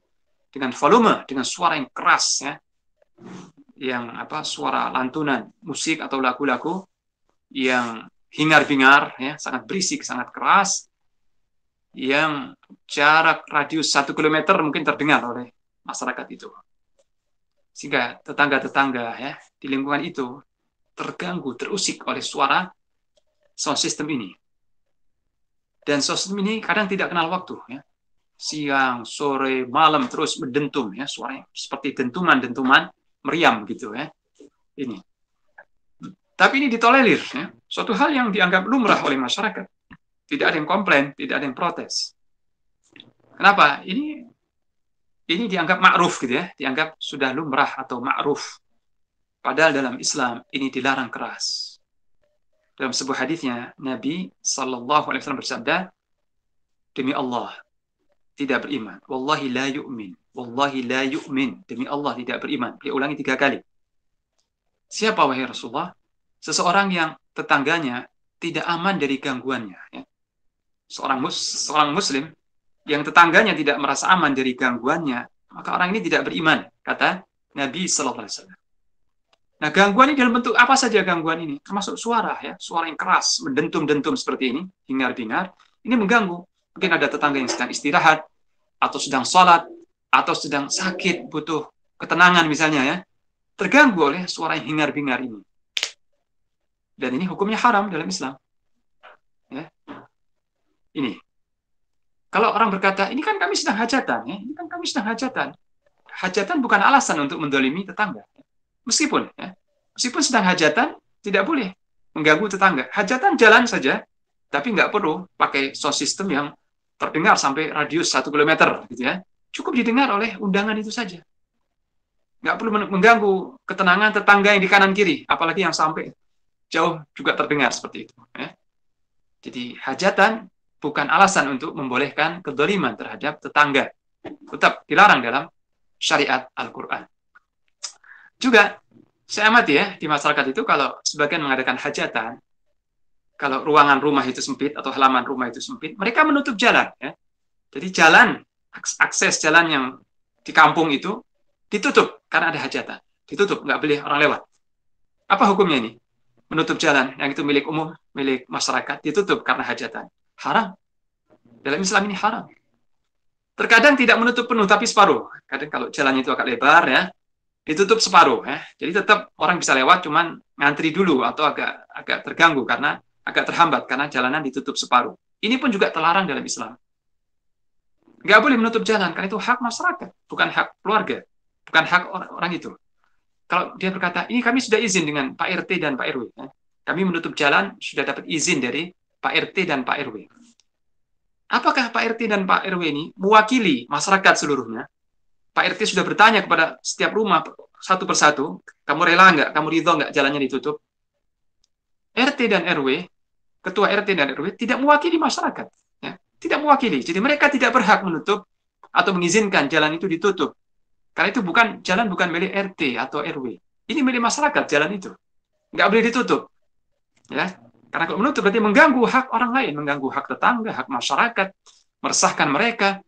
dengan volume, dengan suara yang keras, ya, yang suara lantunan musik atau lagu-lagu yang hingar-bingar, ya, sangat berisik, sangat keras, yang jarak radius 1 kilometer mungkin terdengar oleh masyarakat itu. Sehingga tetangga-tetangga, ya, di lingkungan itu terganggu, terusik oleh suara sound system ini. Dan sound system ini kadang tidak kenal waktu. Ya. Siang, sore, malam terus mendentum, ya, suara seperti dentuman-dentuman meriam gitu, ya. Ini. Tapi ini ditolerir, ya. Suatu hal yang dianggap lumrah oleh masyarakat. Tidak ada yang komplain, tidak ada yang protes. Kenapa? Ini dianggap ma'ruf gitu ya, dianggap sudah lumrah atau ma'ruf. Padahal dalam Islam ini dilarang keras. Dalam sebuah hadisnya Nabi sallallahu alaihi wasallam bersabda, demi Allah tidak beriman. Wallahi la yu'min. Wallahi la yu'min. Demi Allah tidak beriman. Dia ulangi 3 kali. Siapa wahai Rasulullah? Seseorang yang tetangganya tidak aman dari gangguannya. Ya. Seorang muslim yang tetangganya tidak merasa aman dari gangguannya, maka orang ini tidak beriman, kata Nabi sallallahu alaihi wasallam. Nah, gangguan ini dalam bentuk apa saja gangguan ini? Termasuk suara, ya, suara yang keras, mendentum-dentum seperti ini, hingar-bingar. Ini mengganggu. Mungkin ada tetangga yang sedang istirahat, atau sedang sholat, atau sedang sakit, butuh ketenangan misalnya, ya. Terganggu oleh suara yang hingar-bingar ini. Dan ini hukumnya haram dalam Islam. Ya. Ini. Kalau orang berkata, ini kan kami sedang hajatan, ya. Ini kan kami sedang hajatan. Hajatan bukan alasan untuk mendolimi tetangga. Meskipun sedang hajatan, tidak boleh mengganggu tetangga. Hajatan jalan saja, tapi nggak perlu pakai sound system yang terdengar sampai radius 1 kilometer, gitu ya. Cukup didengar oleh undangan itu saja. Nggak perlu mengganggu ketenangan tetangga yang di kanan kiri, apalagi yang sampai jauh juga terdengar seperti itu. Ya. Jadi hajatan bukan alasan untuk membolehkan kedzaliman terhadap tetangga. Tetap dilarang dalam syariat Al-Quran. Juga saya amati, ya, di masyarakat itu kalau sebagian mengadakan hajatan, kalau ruangan rumah itu sempit atau halaman rumah itu sempit, mereka menutup jalan. Ya. Jadi jalan, akses jalan yang di kampung itu ditutup karena ada hajatan. Ditutup, nggak boleh orang lewat. Apa hukumnya ini? Menutup jalan yang itu milik umum, milik masyarakat, ditutup karena hajatan. Haram. Dalam Islam ini haram. Terkadang tidak menutup penuh, tapi separuh. Kadang kalau jalannya itu agak lebar, ya, ditutup separuh. Ya. Jadi tetap orang bisa lewat, cuman ngantri dulu atau agak terganggu karena agak terhambat karena jalanan ditutup separuh. Ini pun juga terlarang dalam Islam. Nggak boleh menutup jalan, karena itu hak masyarakat, bukan hak keluarga, bukan hak orang itu. Kalau dia berkata, ini kami sudah izin dengan Pak RT dan Pak RW. Ya. Kami menutup jalan sudah dapat izin dari Pak RT dan Pak RW. Apakah Pak RT dan Pak RW ini mewakili masyarakat seluruhnya? Pak RT sudah bertanya kepada setiap rumah satu persatu, kamu rela nggak, kamu ridho nggak jalannya ditutup? RT dan RW, ketua RT dan RW tidak mewakili masyarakat, ya, tidak mewakili. Jadi mereka tidak berhak menutup atau mengizinkan jalan itu ditutup. Karena itu jalan bukan milik RT atau RW. Ini milik masyarakat jalan itu, nggak boleh ditutup. Ya, karena kalau menutup berarti mengganggu hak orang lain, mengganggu hak tetangga, hak masyarakat, meresahkan mereka.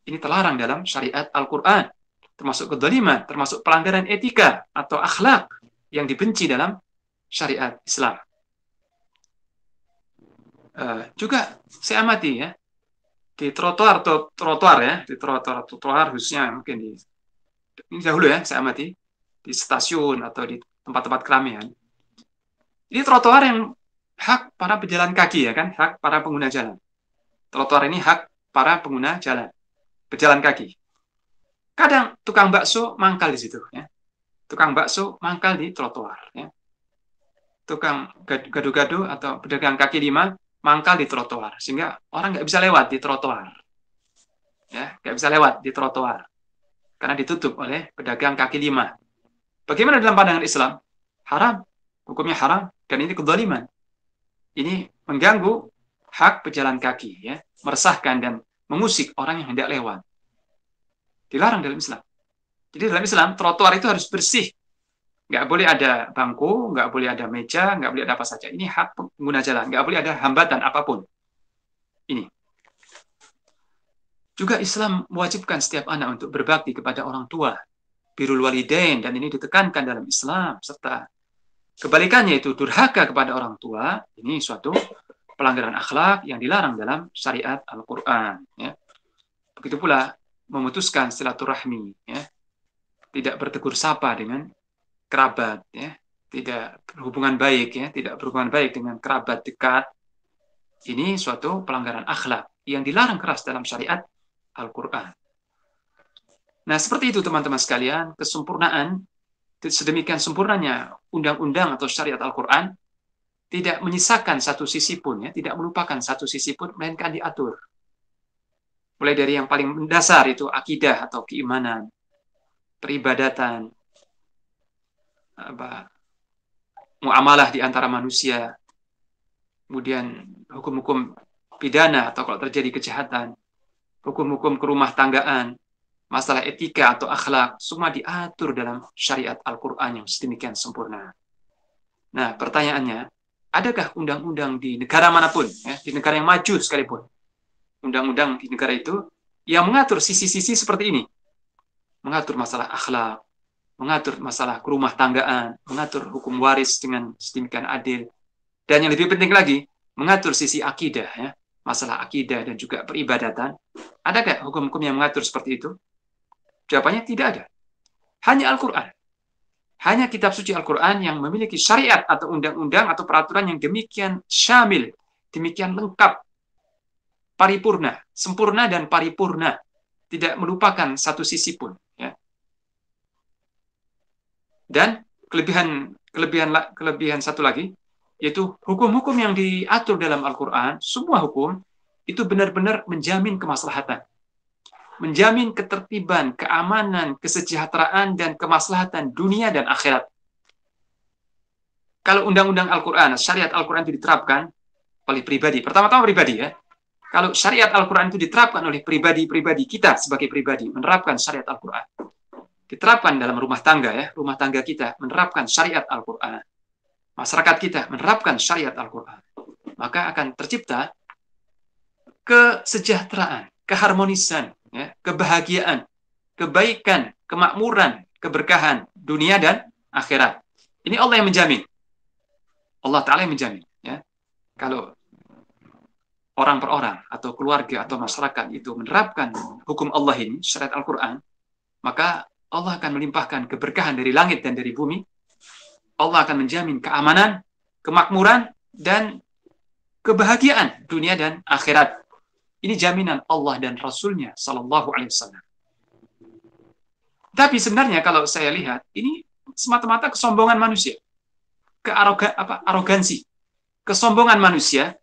Ini terlarang dalam syariat Al-Quran, termasuk kezaliman, termasuk pelanggaran etika atau akhlak yang dibenci dalam syariat Islam. Juga saya amati ya, di trotoar ya, di trotoar khususnya mungkin ini dahulu ya, saya amati di stasiun atau di tempat-tempat keramaian. Ini trotoar yang hak para pejalan kaki ya kan, hak para pengguna jalan. Trotoar ini hak para pengguna jalan, pejalan kaki. Kadang tukang bakso mangkal di situ ya. Tukang bakso mangkal di trotoar ya. Tukang gado-gado atau pedagang kaki lima mangkal di trotoar sehingga orang nggak bisa lewat di trotoar. Ya, nggak bisa lewat di trotoar karena ditutup oleh pedagang kaki lima. Bagaimana dalam pandangan Islam? Haram, hukumnya haram dan ini kezaliman. Ini mengganggu hak pejalan kaki ya, meresahkan dan mengusik orang yang hendak lewat. Dilarang dalam Islam. Jadi dalam Islam, trotoar itu harus bersih. Nggak boleh ada bangku, nggak boleh ada meja, nggak boleh ada apa saja. Ini hak pengguna jalan. Nggak boleh ada hambatan apapun. Ini. Juga Islam mewajibkan setiap anak untuk berbakti kepada orang tua. Birrul walidain, dan ini ditekankan dalam Islam. Serta kebalikannya itu durhaka kepada orang tua. Ini suatu pelanggaran akhlak yang dilarang dalam syariat Al-Quran. Ya. Begitu pula memutuskan silaturahmi, ya, tidak bertegur sapa dengan kerabat, ya, tidak berhubungan baik, ya, tidak berhubungan baik dengan kerabat dekat. Ini suatu pelanggaran akhlak yang dilarang keras dalam syariat Al-Quran. Nah, seperti itu teman-teman sekalian, kesempurnaan, sedemikian sempurnanya undang-undang atau syariat Al-Quran tidak menyisakan satu sisi pun, ya, tidak melupakan satu sisi pun, melainkan diatur. Mulai dari yang paling mendasar itu akidah atau keimanan, peribadatan, muamalah di antara manusia, kemudian hukum-hukum pidana atau kalau terjadi kejahatan, hukum-hukum kerumah tanggaan, masalah etika atau akhlak, semua diatur dalam syariat Al-Quran yang sedemikian sempurna. Nah, pertanyaannya, adakah undang-undang di negara manapun, ya, di negara yang maju sekalipun, undang-undang di negara itu yang mengatur sisi-sisi seperti ini, mengatur masalah akhlak, mengatur masalah kerumah tanggaan, mengatur hukum waris dengan sedemikian adil, dan yang lebih penting lagi, mengatur sisi akidah, ya, masalah akidah dan juga peribadatan. Adakah hukum-hukum yang mengatur seperti itu? Jawabannya tidak ada. Hanya Al-Quran. Hanya kitab suci Al-Quran yang memiliki syariat atau undang-undang atau peraturan yang demikian syamil, demikian lengkap, paripurna, sempurna dan paripurna, tidak melupakan satu sisi pun. Ya. Dan kelebihan satu lagi, yaitu hukum-hukum yang diatur dalam Al-Quran, semua hukum itu benar-benar menjamin kemaslahatan, menjamin ketertiban, keamanan, kesejahteraan, dan kemaslahatan dunia dan akhirat. Kalau undang-undang Al-Quran, syariat Al-Quran itu diterapkan oleh pribadi, pertama-tama pribadi ya. Kalau syariat Al-Quran itu diterapkan oleh pribadi-pribadi, kita sebagai pribadi menerapkan syariat Al-Quran, diterapkan dalam rumah tangga ya, rumah tangga kita menerapkan syariat Al-Quran, masyarakat kita menerapkan syariat Al-Quran, maka akan tercipta kesejahteraan, keharmonisan, ya, kebahagiaan, kebaikan, kemakmuran, keberkahan dunia dan akhirat. Ini Allah yang menjamin. Allah Ta'ala yang menjamin. Ya. Kalau orang per orang atau keluarga atau masyarakat itu menerapkan hukum Allah ini, syariat Al-Quran, maka Allah akan melimpahkan keberkahan dari langit dan dari bumi. Allah akan menjamin keamanan, kemakmuran, dan kebahagiaan dunia dan akhirat. Ini jaminan Allah dan Rasulnya Sallallahu Alaihi Wasallam. Tapi sebenarnya kalau saya lihat, ini semata-mata kesombongan manusia. arogansi, kesombongan manusia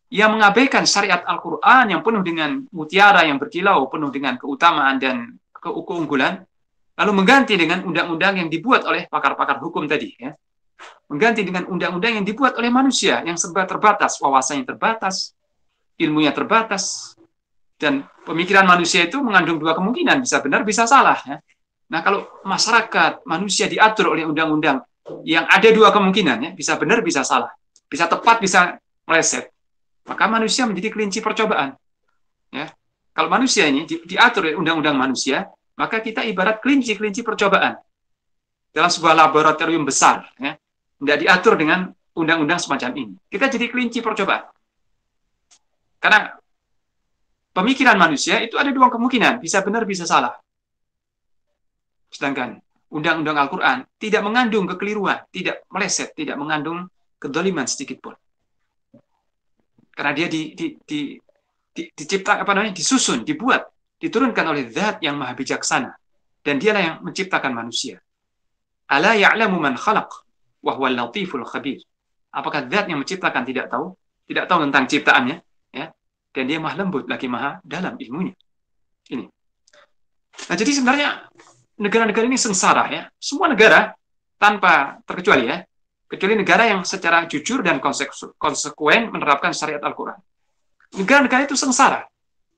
yang mengabaikan syariat Al-Quran yang penuh dengan mutiara yang berkilau, penuh dengan keutamaan dan keunggulan, lalu mengganti dengan undang-undang yang dibuat oleh pakar-pakar hukum tadi, ya. Mengganti dengan undang-undang yang dibuat oleh manusia yang serba terbatas, wawasannya terbatas, ilmunya terbatas, dan pemikiran manusia itu mengandung dua kemungkinan, bisa benar, bisa salah, ya. Nah, kalau masyarakat, manusia diatur oleh undang-undang yang ada dua kemungkinan, ya, bisa benar, bisa salah, bisa tepat, bisa meleset, maka manusia menjadi kelinci percobaan. Ya. Kalau manusia ini diatur oleh undang-undang manusia, maka kita ibarat kelinci-kelinci percobaan dalam sebuah laboratorium besar. Ya. Tidak diatur dengan undang-undang semacam ini. Kita jadi kelinci percobaan. Karena pemikiran manusia itu ada dua kemungkinan, bisa benar, bisa salah. Sedangkan undang-undang Al-Quran tidak mengandung kekeliruan, tidak meleset, tidak mengandung kedoliman sedikit pun. Karena dia disusun, dibuat, diturunkan oleh Zat yang Maha Bijaksana, dan dialah yang menciptakan manusia. Ala ya'lamu man khalaq wa huwal latiful khabir. Apakah Zat yang menciptakan tidak tahu tentang ciptaannya, ya? Dan dia Maha lembut lagi Maha dalam ilmunya. Ini. Nah, jadi sebenarnya negara-negara ini sengsara, ya. Semua negara tanpa terkecuali, ya. Kecuali negara yang secara jujur dan konsekuen menerapkan syariat Al-Quran. Negara-negara itu sengsara.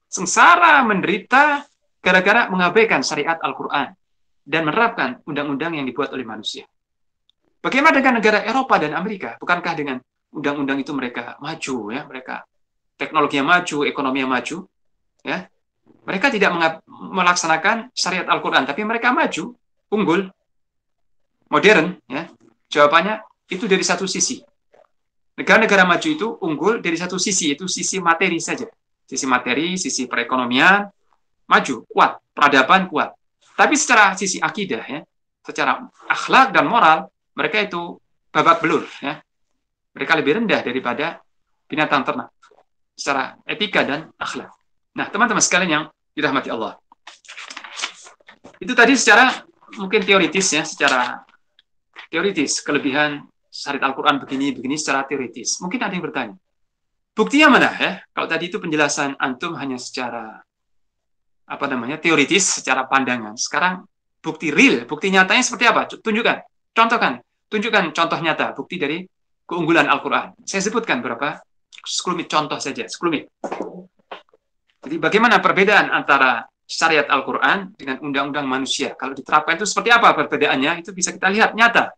Sengsara menderita gara-gara mengabaikan syariat Al-Quran dan menerapkan undang-undang yang dibuat oleh manusia. Bagaimana dengan negara Eropa dan Amerika? Bukankah dengan undang-undang itu mereka maju, ya? Mereka teknologinya maju, ekonominya maju, ya? Mereka tidak melaksanakan syariat Al-Quran, tapi mereka maju, unggul, modern, ya? Jawabannya itu dari satu sisi. Negara-negara maju itu unggul dari satu sisi, itu sisi materi saja. Sisi materi, sisi perekonomian, maju, kuat, peradaban kuat. Tapi secara sisi akidah, ya, secara akhlak dan moral, mereka itu babak belur. Ya. Mereka lebih rendah daripada binatang ternak, secara etika dan akhlak. Nah, teman-teman sekalian yang dirahmati Allah. Itu tadi secara mungkin teoritis, ya, secara teoritis, kelebihan syariat Al-Quran begini secara teoritis. Mungkin ada yang bertanya, buktinya mana, ya? Kalau tadi itu penjelasan antum hanya secara teoritis, secara pandangan. Sekarang bukti real, bukti nyatanya seperti apa? Tunjukkan, tunjukkan contoh nyata, bukti dari keunggulan Al-Quran. Saya sebutkan beberapa sekelumit contoh saja, sekelumit. Jadi bagaimana perbedaan antara syariat Al-Quran dengan undang-undang manusia? Kalau diterapkan itu seperti apa perbedaannya? Itu bisa kita lihat nyata.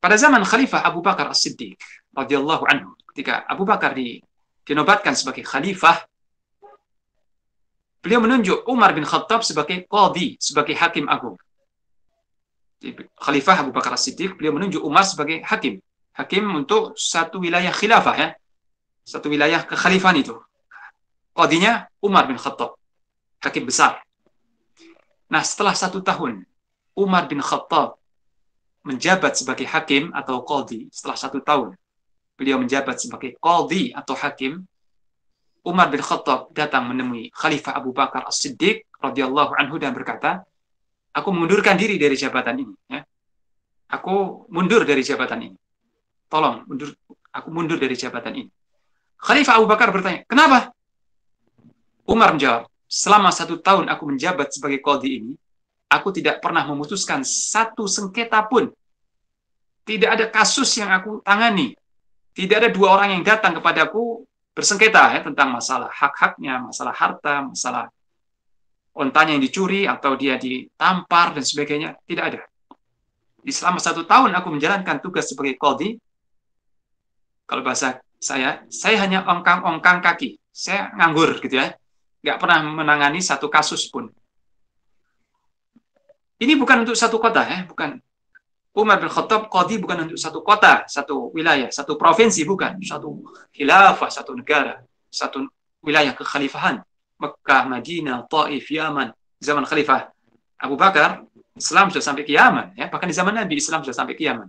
Pada zaman Khalifah Abu Bakar As-Siddiq radhiyallahu anhu, ketika Abu Bakar dinobatkan sebagai khalifah, beliau menunjuk Umar bin Khattab sebagai qadhi, sebagai hakim agung. Khalifah Abu Bakar As-Siddiq, beliau menunjuk Umar sebagai hakim untuk satu wilayah khilafah, ya. Satu wilayah kekhalifahan itu. Qadhinya Umar bin Khattab, hakim besar. Nah, setelah 1 tahun Umar bin Khattab menjabat sebagai hakim atau qadhi, setelah 1 tahun beliau menjabat sebagai qadhi atau hakim, Umar bin Khattab datang menemui Khalifah Abu Bakar As-Siddiq radhiyallahu anhu dan berkata, aku mengundurkan diri dari jabatan ini, ya. Aku mundur dari jabatan ini. Tolong, aku mundur dari jabatan ini. Khalifah Abu Bakar bertanya, kenapa? Umar menjawab, selama 1 tahun aku menjabat sebagai qadhi ini, aku tidak pernah memutuskan satu sengketa pun. Tidak ada kasus yang aku tangani. Tidak ada 2 orang yang datang kepadaku bersengketa, ya, tentang masalah hak-haknya, masalah harta, masalah ontanya yang dicuri atau dia ditampar dan sebagainya. Tidak ada. Di selama 1 tahun aku menjalankan tugas sebagai qadhi. Kalau bahasa saya hanya ongkang-ongkang kaki. Saya nganggur gitu, ya. Nggak pernah menangani satu kasus pun. Ini bukan untuk satu kota, ya, bukan. Umar bin Khattab qadhi bukan untuk satu kota, satu wilayah, satu provinsi, bukan. Satu khilafah, satu negara, satu wilayah kekhalifahan. Mekah, Madinah, Taif, Yaman. Zaman Khalifah Abu Bakar, Islam sudah sampai ke Yaman, ya. Bahkan di zaman Nabi, Islam sudah sampai ke Yaman.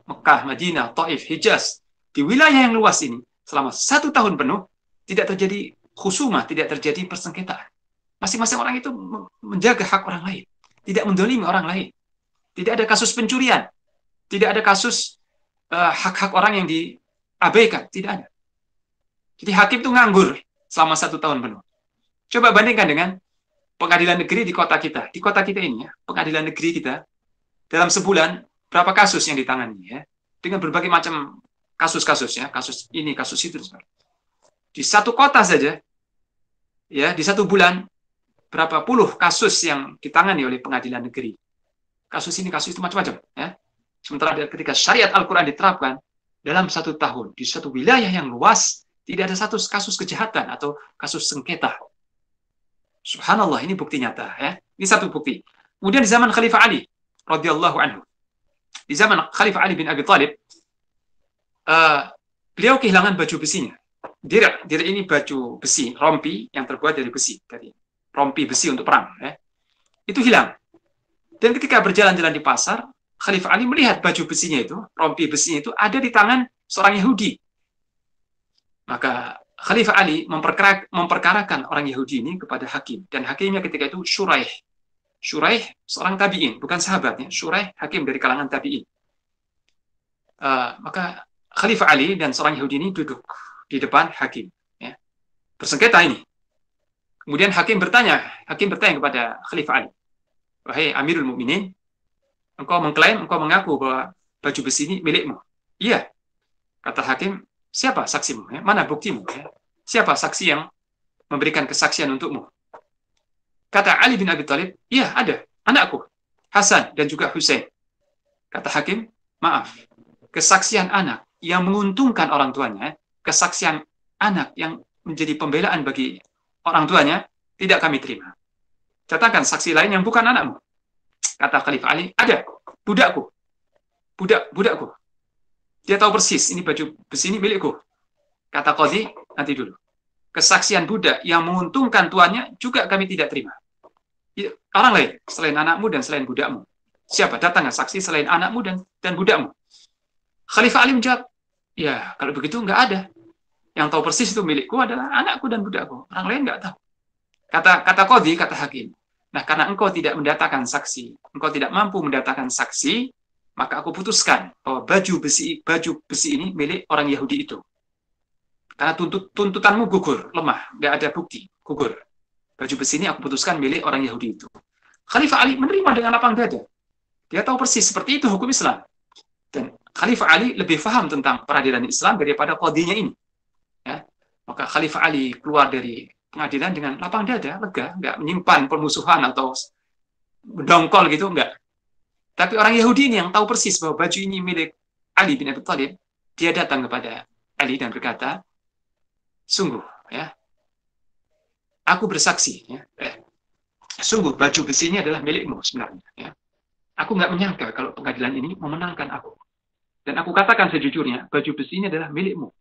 Mekah, Madinah, Taif, Hijaz. Di wilayah yang luas ini, selama 1 tahun penuh, tidak terjadi khusumah, tidak terjadi persengketaan. Masing-masing orang itu menjaga hak orang lain. Tidak mendolimi orang lain. Tidak ada kasus pencurian. Tidak ada kasus hak-hak orang yang diabaikan, tidak ada. Jadi hakim itu nganggur selama 1 tahun penuh. Coba bandingkan dengan pengadilan negeri di kota kita. Di kota kita ini ya, pengadilan negeri kita dalam sebulan berapa kasus yang ditangani ya, dengan berbagai macam kasus-kasus ya, kasus ini, kasus itu. Di satu kota saja ya, di 1 bulan berapa puluh kasus yang ditangani oleh pengadilan negeri. Kasus ini, kasus itu macam-macam ya. Sementara ketika syariat Al-Quran diterapkan dalam 1 tahun di satu wilayah yang luas, tidak ada satu kasus kejahatan atau kasus sengketa. Subhanallah, ini bukti nyata ya. Ini satu bukti. Kemudian di zaman Khalifah Ali radhiyallahu anhu, di zaman Khalifah Ali bin Abi Thalib, beliau kehilangan baju besinya. Direk ini baju besi, rompi yang terbuat dari besi, dari rompi besi untuk perang ya. Itu hilang. Dan ketika berjalan-jalan di pasar, Khalifah Ali melihat baju besinya itu, rompi besinya itu ada di tangan seorang Yahudi. Maka Khalifah Ali memperkarakan orang Yahudi ini kepada hakim. Dan hakimnya ketika itu Shuraih. Shuraih seorang tabi'in, bukan sahabatnya. Shuraih hakim dari kalangan tabi'in. Maka Khalifah Ali dan seorang Yahudi ini duduk di depan hakim. Ya. Bersengketa ini. Kemudian hakim bertanya kepada Khalifah Ali. Wahai Amirul Mukminin, engkau mengklaim, engkau mengaku bahwa baju besi ini milikmu. Iya. Kata hakim, siapa saksimu? Ya? Mana buktimu? Ya? Siapa saksi yang memberikan kesaksian untukmu? Kata Ali bin Abi Thalib, iya ada, anakku, Hasan dan juga Husain. Kata hakim, maaf, kesaksian anak yang menguntungkan orang tuanya, kesaksian anak yang menjadi pembelaan bagi orang tuanya, tidak kami terima. Katakan saksi lain yang bukan anakmu. Kata Khalifah Ali, ada, budakku. Budakku. Dia tahu persis, ini baju besi ini milikku. Kata Qadhi, nanti dulu. Kesaksian budak yang menguntungkan tuannya juga kami tidak terima. Orang lain, selain anakmu dan selain budakmu. Siapa? Datanglah saksi selain anakmu dan budakmu. Khalifah Ali menjawab, ya kalau begitu nggak ada. Yang tahu persis itu milikku adalah anakku dan budakku. Orang lain nggak tahu. Kata Qadhi, kata hakim. Nah, karena engkau tidak mendatangkan saksi, engkau tidak mampu mendatangkan saksi, maka aku putuskan bahwa baju besi ini milik orang Yahudi itu. Karena tuntutanmu gugur, lemah, nggak ada bukti, gugur. Baju besi ini aku putuskan milik orang Yahudi itu. Khalifah Ali menerima dengan lapang dada. Dia tahu persis seperti itu hukum Islam. Dan Khalifah Ali lebih paham tentang peradilan Islam daripada qadhinya ini. Ya. Maka Khalifah Ali keluar dari pengadilan dengan lapang dada, lega, nggak menyimpan permusuhan atau mendongkol gitu, enggak. Tapi orang Yahudi ini yang tahu persis bahwa baju ini milik Ali bin Abi Thalib, dia datang kepada Ali dan berkata, sungguh, ya, aku bersaksi, ya, sungguh baju besi ini adalah milikmu sebenarnya. Ya. Aku nggak menyangka kalau pengadilan ini memenangkan aku. Dan aku katakan sejujurnya, baju besi ini adalah milikmu.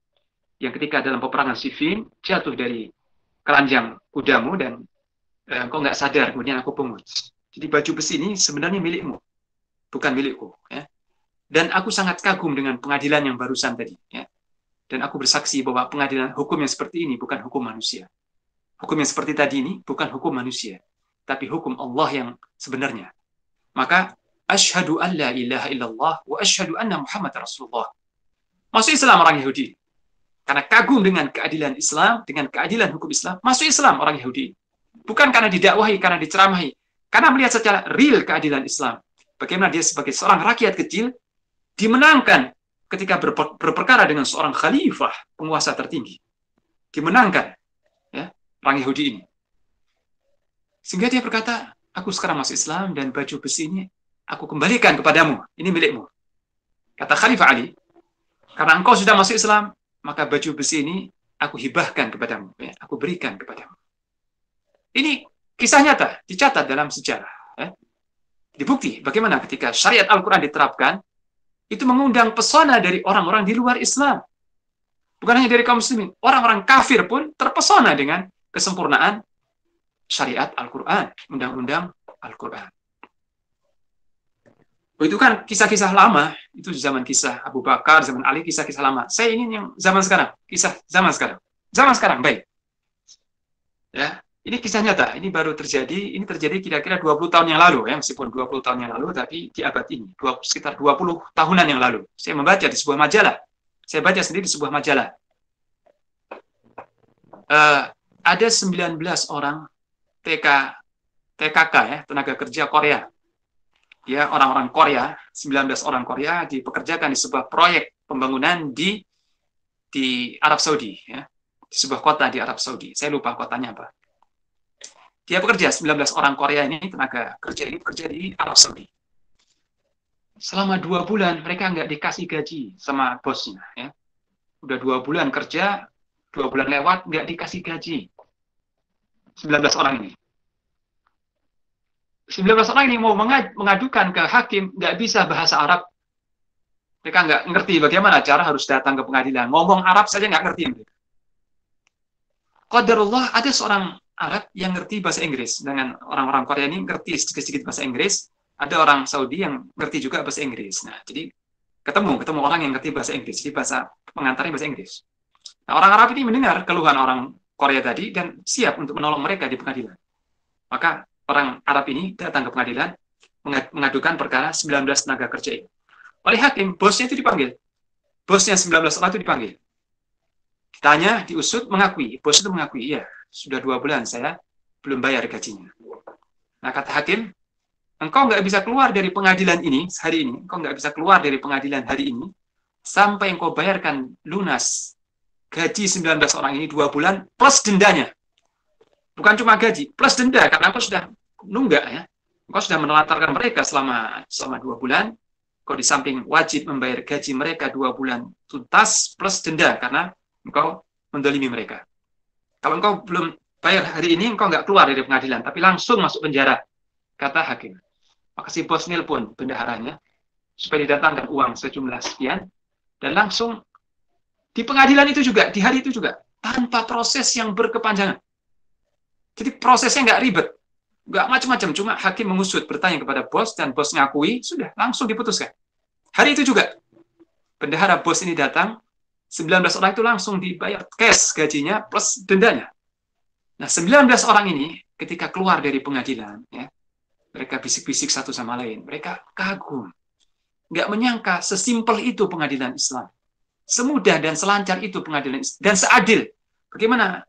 Yang ketika dalam peperangan Siffin jatuh dari keranjang kudamu dan engkau nggak sadar, kemudian aku pungut. Jadi baju besi ini sebenarnya milikmu, bukan milikku. Ya. Dan aku sangat kagum dengan pengadilan yang barusan tadi. Ya. Dan aku bersaksi bahwa pengadilan hukum yang seperti ini bukan hukum manusia. Hukum yang seperti tadi ini bukan hukum manusia, tapi hukum Allah yang sebenarnya. Maka asyhadu an la ilaha illallah wa asyhadu anna Muhammad Rasulullah. Masuk Islam orang Yahudi. Karena kagum dengan keadilan Islam, dengan keadilan hukum Islam, masuk Islam orang Yahudi. Bukan karena didakwahi, karena diceramahi. Karena melihat secara real keadilan Islam. Bagaimana dia sebagai seorang rakyat kecil, dimenangkan ketika berperkara dengan seorang khalifah, penguasa tertinggi. Dimenangkan. Ya, orang Yahudi ini. Sehingga dia berkata, aku sekarang masuk Islam dan baju besi ini aku kembalikan kepadamu. Ini milikmu. Kata Khalifah Ali, karena engkau sudah masuk Islam, maka baju besi ini aku hibahkan kepadamu. Ya, aku berikan kepadamu. Ini kisah nyata, dicatat dalam sejarah. Ya. Dibukti bagaimana ketika syariat Al-Quran diterapkan, itu mengundang pesona dari orang-orang di luar Islam. Bukan hanya dari kaum muslimin. Orang-orang kafir pun terpesona dengan kesempurnaan syariat Al-Quran, undang-undang Al-Quran. Itu kan kisah-kisah lama, itu zaman kisah Abu Bakar, zaman Ali, kisah-kisah lama. Saya ingin yang zaman sekarang, kisah zaman sekarang. Zaman sekarang, baik. Ya, Ini kisah nyata, ini baru terjadi, ini terjadi kira-kira 20 tahun yang lalu ya, meskipun 20 tahun yang lalu, tapi di abad ini, sekitar 20 tahunan yang lalu. Saya membaca di sebuah majalah, saya baca sendiri di sebuah majalah. Ada 19 orang TKK ya, tenaga kerja Korea. Ya, orang-orang Korea, 19 orang Korea dipekerjakan di sebuah proyek pembangunan di Arab Saudi ya, di sebuah kota di Arab Saudi. Saya lupa kotanya apa. Dia bekerja, 19 orang Korea ini, tenaga kerja ini bekerja di Arab Saudi. Selama 2 bulan mereka nggak dikasih gaji sama bosnya. Ya. Udah 2 bulan kerja, 2 bulan lewat nggak dikasih gaji. 19 orang ini. 19 orang ini mau mengadukan ke hakim, nggak bisa bahasa Arab. Mereka nggak ngerti bagaimana cara harus datang ke pengadilan. Ngomong Arab saja nggak ngerti. Qadarullah, ada seorang Arab yang ngerti bahasa Inggris. Dengan orang-orang Korea ini ngerti sedikit-sedikit bahasa Inggris. Ada orang Saudi yang ngerti juga bahasa Inggris. Nah, jadi ketemu orang yang ngerti bahasa Inggris. Jadi bahasa pengantarnya bahasa Inggris. Nah, orang Arab ini mendengar keluhan orang Korea tadi dan siap untuk menolong mereka di pengadilan. Maka orang Arab ini datang ke pengadilan mengadukan perkara 19 tenaga kerja ini. Oleh hakim, bosnya itu dipanggil. Bosnya 19 orang itu dipanggil. Ditanya, diusut, mengakui. Bos itu mengakui, iya. Sudah 2 bulan saya belum bayar gajinya. Nah, kata hakim, engkau nggak bisa keluar dari pengadilan ini hari ini, engkau nggak bisa keluar dari pengadilan hari ini sampai engkau bayarkan lunas gaji 19 orang ini 2 bulan plus dendanya. Bukan cuma gaji, plus denda, karena engkau sudah nunggak ya. Engkau sudah menelantarkan mereka selama 2 bulan, engkau di samping wajib membayar gaji mereka 2 bulan tuntas plus denda karena engkau mendolimi mereka. Kalau engkau belum bayar hari ini, engkau nggak keluar dari pengadilan, tapi langsung masuk penjara, kata hakim. Maka si bos nelpon bendaharanya, supaya didatangkan uang sejumlah sekian, dan langsung di pengadilan itu juga, di hari itu juga, tanpa proses yang berkepanjangan. Jadi prosesnya nggak ribet, nggak macam-macam, cuma hakim mengusut, bertanya kepada bos, dan bos ngakui, sudah, langsung diputuskan. Hari itu juga, bendahara bos ini datang, 19 orang itu langsung dibayar cash gajinya plus dendanya. Nah, 19 orang ini ketika keluar dari pengadilan, ya, mereka bisik-bisik satu sama lain. Mereka kagum. Nggak menyangka sesimpel itu pengadilan Islam. Semudah dan selancar itu pengadilan Islam. Dan seadil. Bagaimana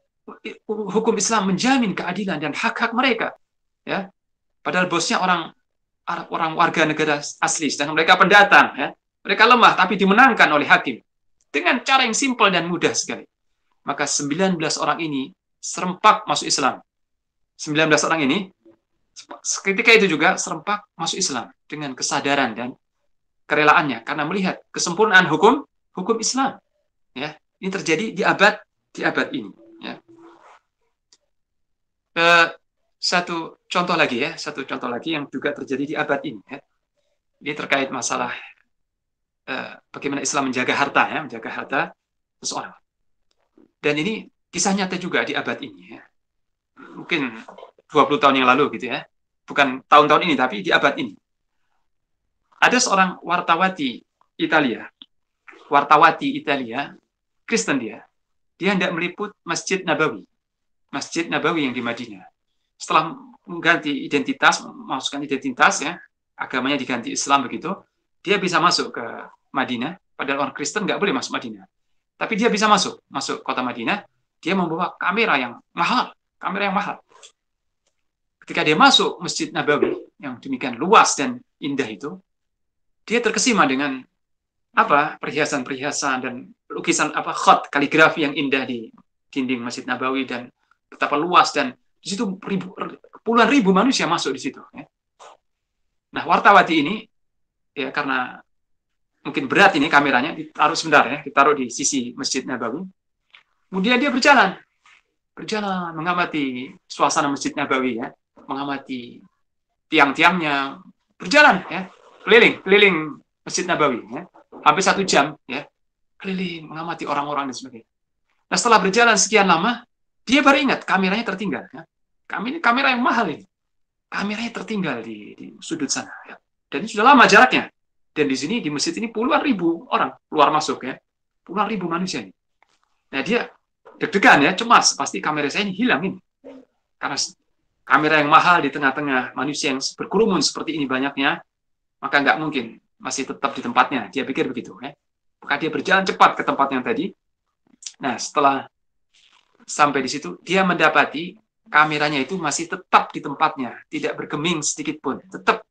hukum Islam menjamin keadilan dan hak-hak mereka. Ya. Padahal bosnya orang warga negara asli. Sedangkan mereka pendatang. Ya. Mereka lemah, tapi dimenangkan oleh hakim. Dengan cara yang simpel dan mudah sekali. Maka 19 orang ini serempak masuk Islam. 19 orang ini ketika itu juga serempak masuk Islam dengan kesadaran dan kerelaannya karena melihat kesempurnaan hukum Islam. Ya, ini terjadi di abad ini. Ya. Satu contoh lagi yang juga terjadi di abad ini. Ya. Ini terkait masalah bagaimana Islam menjaga harta seseorang. Dan ini kisah nyata juga di abad ini. Ya. Mungkin 20 tahun yang lalu gitu ya. Bukan tahun-tahun ini, tapi di abad ini. Ada seorang wartawati Italia, Kristen dia hendak meliput Masjid Nabawi yang di Madinah. Setelah mengganti identitas, memasukkan identitas ya, agamanya diganti Islam begitu, dia bisa masuk ke Madinah, padahal orang Kristen nggak boleh masuk Madinah. Tapi dia bisa masuk kota Madinah, dia membawa kamera yang mahal. Ketika dia masuk Masjid Nabawi, yang demikian luas dan indah itu, dia terkesima dengan perhiasan-perhiasan dan lukisan khat, kaligrafi yang indah di dinding Masjid Nabawi dan betapa luas, dan di situ puluhan ribu manusia masuk di situ. Ya. Nah, wartawati ini, ya karena mungkin berat ini kameranya, ditaruh sebentar ya, ditaruh di sisi Masjid Nabawi. Kemudian dia berjalan mengamati suasana Masjid Nabawi ya, mengamati tiang-tiangnya, berjalan ya, keliling Masjid Nabawi ya, hampir 1 jam ya, keliling mengamati orang-orang dan sebagainya. Nah, setelah berjalan sekian lama, dia baru ingat kameranya tertinggal ya. Kamera yang mahal ini. Kameranya tertinggal di sudut sana ya. Dan ini sudah lama jaraknya. Dan di sini, di masjid ini puluhan ribu orang keluar masuk ya. Puluhan ribu manusia ini. Nah, dia deg-degan ya, cemas. Pasti kamera saya ini hilang ini. karena kamera yang mahal di tengah-tengah manusia yang berkerumun seperti ini banyaknya, maka nggak mungkin masih tetap di tempatnya. Dia pikir begitu. Ya. Maka dia berjalan cepat ke tempat yang tadi. Nah, setelah sampai di situ, dia mendapati kameranya itu masih tetap di tempatnya, tidak bergeming sedikit pun, tetap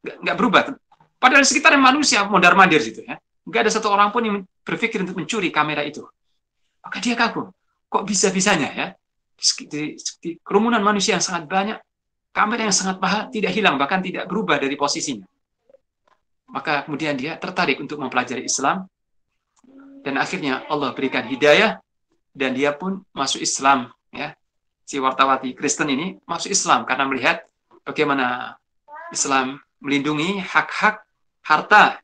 nggak berubah. Padahal di sekitarnya manusia mondar-mandir situ. Ya. Nggak ada satu orang pun yang berpikir untuk mencuri kamera itu. Maka dia kagum. Kok bisa-bisanya ya? Di kerumunan manusia yang sangat banyak, kamera yang sangat mahal tidak hilang, bahkan tidak berubah dari posisinya. Maka kemudian dia tertarik untuk mempelajari Islam, dan akhirnya Allah berikan hidayah, dan dia pun masuk Islam. Ya. Si wartawati Kristen ini masuk Islam karena melihat bagaimana Islam melindungi hak-hak harta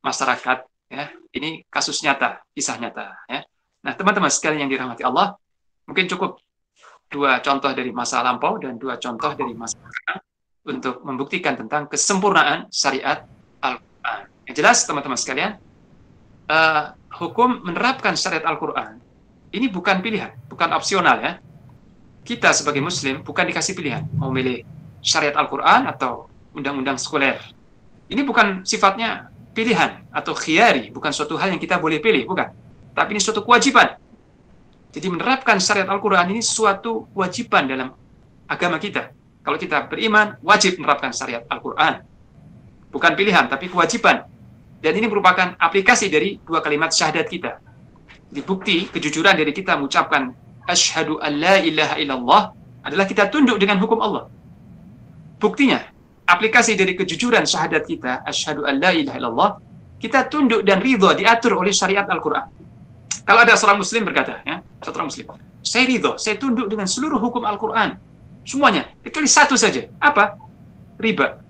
masyarakat. Ya. Ini kasus nyata, kisah nyata. Ya. Nah, teman-teman sekalian yang dirahmati Allah, mungkin cukup 2 contoh dari masa lampau dan 2 contoh dari masa sekarang untuk membuktikan tentang kesempurnaan syariat Al-Quran. Yang jelas, teman-teman sekalian, hukum menerapkan syariat Al-Quran ini bukan pilihan, bukan opsional ya. Kita sebagai Muslim bukan dikasih pilihan mau milih syariat Al-Quran atau undang-undang sekuler. Ini bukan sifatnya pilihan atau khiyari, bukan suatu hal yang kita boleh pilih, bukan. Tapi ini suatu kewajiban. Jadi menerapkan syariat Al-Quran ini suatu kewajiban dalam agama kita. Kalau kita beriman, wajib menerapkan syariat Al-Quran. Bukan pilihan, tapi kewajiban. Dan ini merupakan aplikasi dari 2 kalimat syahadat kita. Jadi bukti kejujuran dari kita mengucapkan asyhadu an la ilaha illallah adalah kita tunduk dengan hukum Allah. Buktinya, aplikasi dari kejujuran syahadat kita, asyhadu an la ilaha illallah, kita tunduk dan ridho diatur oleh syariat Al-Quran. Kalau ada seorang Muslim berkata, ya, seorang Muslim, saya ridho, saya tunduk dengan seluruh hukum Al-Quran, semuanya, kecuali satu saja. Apa? Riba.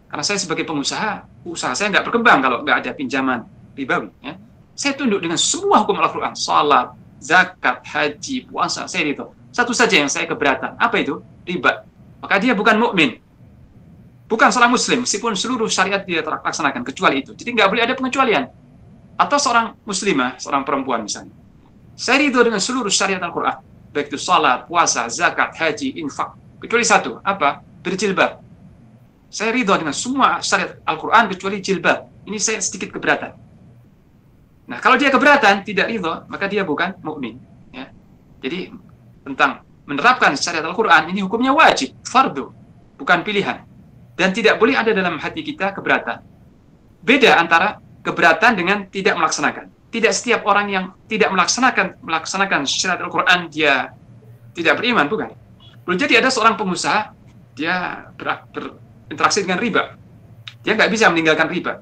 Karena saya sebagai pengusaha, usaha saya nggak berkembang kalau nggak ada pinjaman ribawi. Ya. Saya tunduk dengan semua hukum Al-Quran, salat, zakat, haji, puasa, saya ridho. Satu saja yang saya keberatan. Apa itu? Riba. Maka dia bukan mukmin, bukan seorang Muslim, meskipun seluruh syariat dia terlaksanakan, kecuali itu. Jadi nggak boleh ada pengecualian. Atau seorang muslimah, seorang perempuan misalnya, saya ridho dengan seluruh syariat Al-Quran, baik itu salat, puasa, zakat, haji, infak, kecuali satu, apa? Berjilbab. Saya ridho dengan semua syariat Al-Quran kecuali jilbab. Ini saya sedikit keberatan. Nah, kalau dia keberatan, tidak ridho, maka dia bukan mukmin. Ya. Jadi tentang menerapkan syariat Al-Quran ini hukumnya wajib, fardu, bukan pilihan, dan tidak boleh ada dalam hati kita keberatan. Beda antara keberatan dengan tidak melaksanakan. Tidak setiap orang yang tidak melaksanakan syariat Al-Quran dia tidak beriman, bukan. Belum jadi ada seorang pengusaha, dia berinteraksi dengan riba. Dia nggak bisa meninggalkan riba.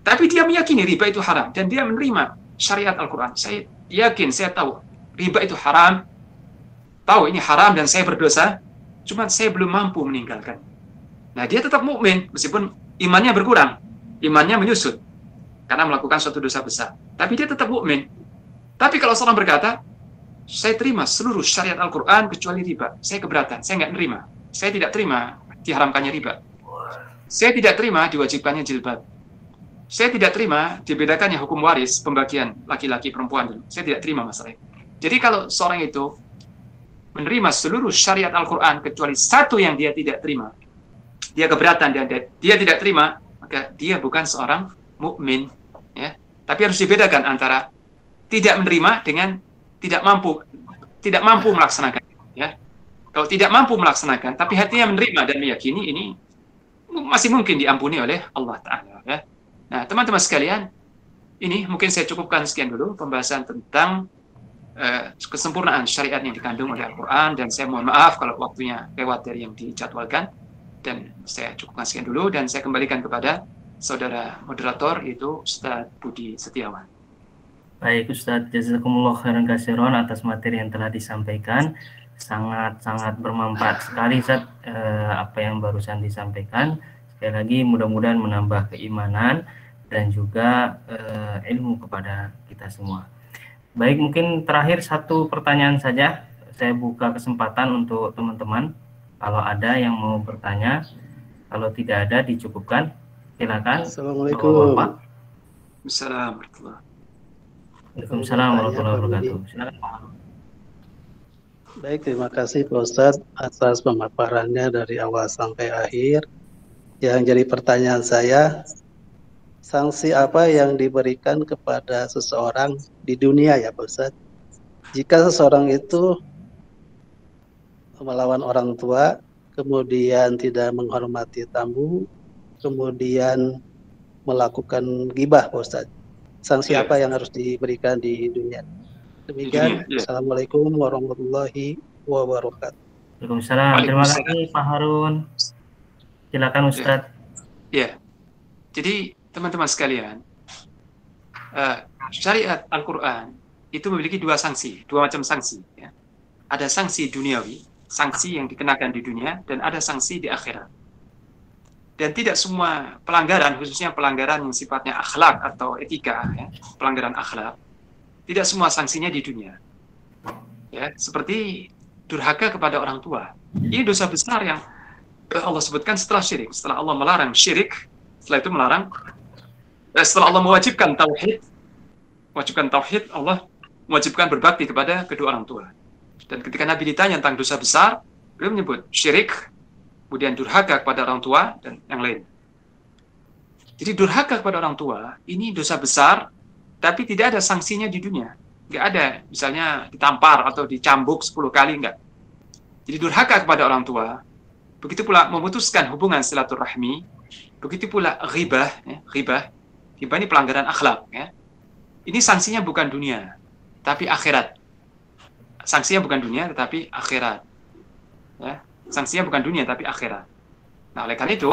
Tapi dia meyakini riba itu haram, dan dia menerima syariat Al-Quran. Saya yakin, saya tahu, riba itu haram, tahu ini haram dan saya berdosa, cuma saya belum mampu meninggalkan. Nah, dia tetap mukmin meskipun imannya berkurang, imannya menyusut karena melakukan suatu dosa besar. Tapi dia tetap mukmin. Tapi kalau seorang berkata, saya terima seluruh syariat Al-Quran kecuali riba, saya keberatan, saya nggak terima. Saya tidak terima diharamkannya riba. Saya tidak terima diwajibkannya jilbab. Saya tidak terima dibedakannya hukum waris, pembagian laki-laki perempuan dulu. Saya tidak terima masalah itu. Jadi kalau seorang itu menerima seluruh syariat Al-Quran kecuali satu yang dia tidak terima, dia keberatan dan dia tidak terima, maka dia bukan seorang mukmin, ya. Tapi harus dibedakan antara tidak menerima dengan tidak mampu melaksanakan, ya. Kalau tidak mampu melaksanakan, tapi hatinya menerima dan meyakini, ini masih mungkin diampuni oleh Allah Ta'ala, ya. Nah, teman-teman sekalian, ini mungkin saya cukupkan sekian dulu pembahasan tentang kesempurnaan syariat yang dikandung oleh Al-Quran, dan saya mohon maaf kalau waktunya lewat dari yang dijadwalkan, dan saya cukupkan sekian dulu, dan saya kembalikan kepada saudara moderator, yaitu Ustadz Budi Setiawan. Baik Ustadz, jazakumullah khairan katsiran atas materi yang telah disampaikan. Sangat-sangat bermanfaat sekali Ustadz, apa yang barusan disampaikan. Sekali lagi mudah-mudahan menambah keimanan dan juga ilmu kepada kita semua. Baik, mungkin terakhir satu pertanyaan saja. Saya buka kesempatan untuk teman-teman. Kalau ada yang mau bertanya, kalau tidak ada dicukupkan. Silakan. Assalamualaikum. Waalaikumsalam warahmatullahi wabarakatuh. Silakan. Baik, terima kasih Pak Ustadz atas pemaparannya dari awal sampai akhir. Yang jadi pertanyaan saya, sanksi apa yang diberikan kepada seseorang di dunia ya Pak Ustadz? Jika seseorang itu melawan orang tua, kemudian tidak menghormati tamu, kemudian melakukan gibah Pak Ustadz. Sanksi apa yang harus diberikan di dunia? Demikian, Assalamualaikum warahmatullahi wabarakatuh. Waalaikumsalam. Terima kasih Pak Harun. Silakan Ustadz. Ya. Jadi teman-teman sekalian, syariat Al-Quran itu memiliki dua macam sanksi. Ya. Ada sanksi duniawi, sanksi yang dikenakan di dunia, dan ada sanksi di akhirat. Dan tidak semua pelanggaran, khususnya pelanggaran yang sifatnya akhlak atau etika, ya, pelanggaran akhlak, tidak semua sanksinya di dunia. Ya, seperti durhaka kepada orang tua. Ini dosa besar yang Allah sebutkan setelah syirik. Setelah Allah melarang syirik, setelah itu setelah Allah mewajibkan tauhid, Allah mewajibkan berbakti kepada kedua orang tua. Dan ketika Nabi ditanya tentang dosa besar, beliau menyebut syirik, kemudian durhaka kepada orang tua, dan yang lain. Jadi durhaka kepada orang tua, ini dosa besar, tapi tidak ada sanksinya di dunia. Nggak ada, misalnya ditampar atau dicambuk 10 kali, nggak. Jadi durhaka kepada orang tua, begitu pula memutuskan hubungan silaturahmi, begitu pula ghibah, ya, ghibah ini pelanggaran akhlak. Ya. Ini sanksinya bukan dunia, tapi akhirat. Sanksinya bukan dunia, tetapi akhirat. Ya. Sanksinya bukan dunia, tapi akhirat. Nah, oleh karena itu,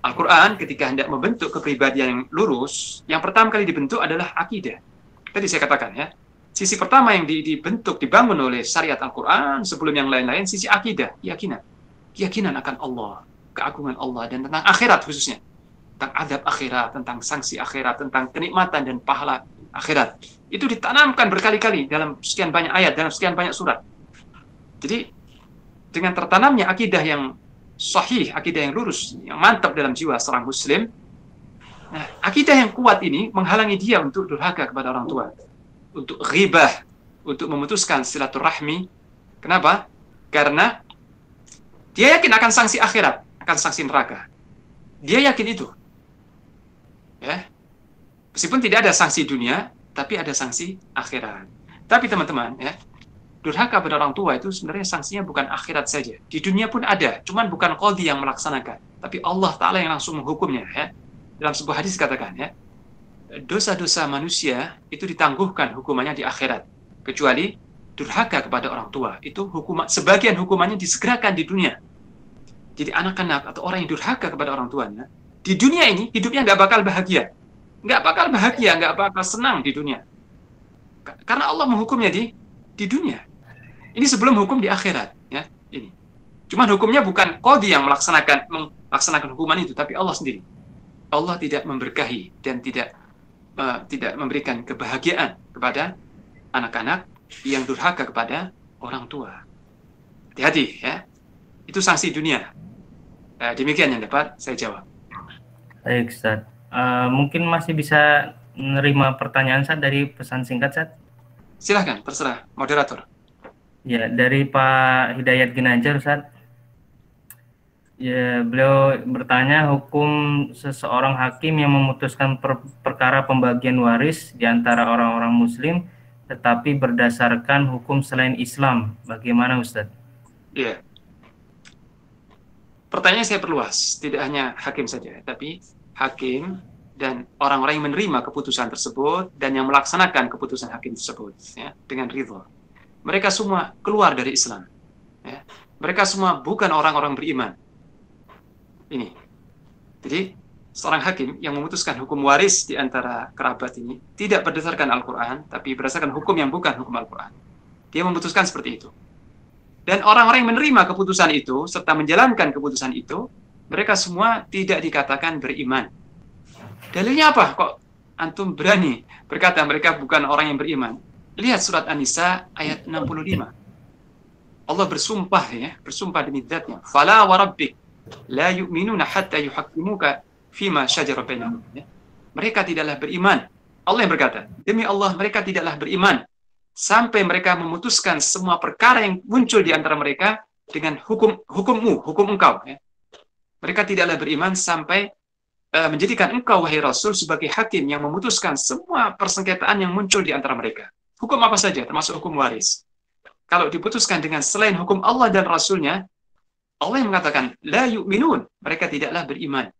Al-Quran ketika hendak membentuk kepribadian yang lurus, yang pertama kali dibentuk adalah akidah. Tadi saya katakan ya, sisi pertama yang dibangun oleh syariat Al-Quran sebelum yang lain-lain, sisi akidah, keyakinan akan Allah, keagungan Allah, dan tentang akhirat khususnya. Tentang adab akhirat, tentang sanksi akhirat, tentang kenikmatan dan pahala akhirat. Itu ditanamkan berkali-kali dalam sekian banyak ayat, dalam sekian banyak surat. Jadi, dengan tertanamnya akidah yang sahih, akidah yang lurus, yang mantap dalam jiwa seorang muslim, nah, akidah yang kuat ini menghalangi dia untuk durhaka kepada orang tua, untuk ghibah, untuk memutuskan silaturahmi. Kenapa? Karena dia yakin akan sanksi akhirat, akan sanksi neraka. Dia yakin itu. Ya. Meskipun tidak ada sanksi dunia, tapi ada sanksi akhirat. Tapi teman-teman, ya, durhaka pada orang tua itu sebenarnya sanksinya bukan akhirat saja. Di dunia pun ada, cuman bukan qadhi yang melaksanakan, tapi Allah Ta'ala yang langsung menghukumnya. Ya. Dalam sebuah hadis katakan, ya, dosa-dosa manusia itu ditangguhkan hukumannya di akhirat, kecuali durhaka kepada orang tua. Itu sebagian hukumannya disegerakan di dunia. Jadi anak-anak atau orang yang durhaka kepada orang tuanya, di dunia ini hidupnya nggak bakal bahagia. Nggak bakal senang di dunia. Karena Allah menghukumnya di dunia. Ini sebelum hukum di akhirat, ya. Ini. Cuman hukumnya bukan qadhi yang melaksanakan hukuman itu, tapi Allah sendiri. Allah tidak memberkahi dan tidak memberikan kebahagiaan kepada anak-anak yang durhaka kepada orang tua. Hati-hati, ya. Itu sanksi dunia. Demikian yang dapat saya jawab. Baik, Ustaz. Mungkin masih bisa menerima pertanyaan Ustaz dari pesan singkat, Ustaz? Silahkan, terserah moderator. Ya, dari Pak Hidayat Ginanjar, Ustaz. Ya, beliau bertanya, hukum seseorang hakim yang memutuskan perkara pembagian waris di antara orang-orang muslim tetapi berdasarkan hukum selain Islam, bagaimana Ustaz? Iya. Pertanyaan saya perluas, tidak hanya hakim saja, tapi hakim dan orang-orang yang menerima keputusan tersebut dan yang melaksanakan keputusan hakim tersebut, ya, dengan ridha. Mereka semua keluar dari Islam. Ya. Mereka semua bukan orang-orang beriman. Ini. Jadi, seorang hakim yang memutuskan hukum waris di antara kerabat ini tidak berdasarkan Al-Quran, tapi berdasarkan hukum yang bukan hukum Al-Quran. Dia memutuskan seperti itu. Dan orang-orang yang menerima keputusan itu, serta menjalankan keputusan itu, mereka semua tidak dikatakan beriman. Dalilnya apa? Kok antum berani berkata mereka bukan orang yang beriman? Lihat surat An-Nisa ayat 65. Allah bersumpah, ya, bersumpah demi zatnya. Fala wa rabbik la yu'minuna hatta yuhaqqimuka fima syajara bainahum. Mereka tidaklah beriman. Allah yang berkata, demi Allah mereka tidaklah beriman sampai mereka memutuskan semua perkara yang muncul di antara mereka dengan hukum engkau. Ya. Mereka tidaklah beriman sampai menjadikan engkau, wahai Rasul, sebagai hakim yang memutuskan semua persengketaan yang muncul di antara mereka. Hukum apa saja, termasuk hukum waris. Kalau diputuskan dengan selain hukum Allah dan Rasulnya, Allah yang mengatakan, la yu'minun, mereka tidaklah beriman.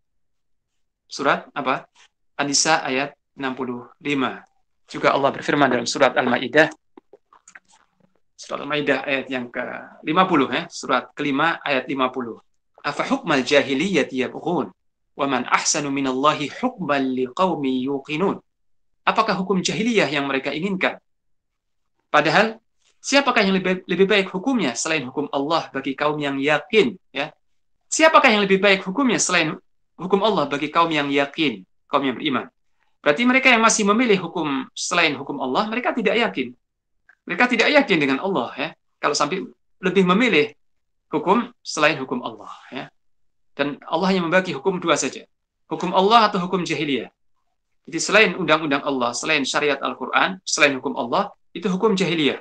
Surat apa? An-Nisa ayat 65. Juga Allah berfirman dalam surat Al-Maidah, ayat yang ke-50, surat kelima ayat 50. Afa hukmal jahiliyyati yabghun wa man ahsanu minallahi hukman liqaumin yuqinun. Apakah hukum jahiliyah yang mereka inginkan? Padahal siapakah yang lebih baik hukumnya selain hukum Allah bagi kaum yang yakin, ya? Siapakah yang lebih baik hukumnya selain hukum Allah bagi kaum yang yakin, kaum yang beriman? Berarti mereka yang masih memilih hukum selain hukum Allah, mereka tidak yakin. Mereka tidak yakin dengan Allah, ya. Kalau sampai lebih memilih hukum selain hukum Allah, ya. Dan Allah hanya membagi hukum dua saja. Hukum Allah atau hukum jahiliyah. Jadi selain undang-undang Allah, selain syariat Al-Quran, selain hukum Allah, itu hukum jahiliyah.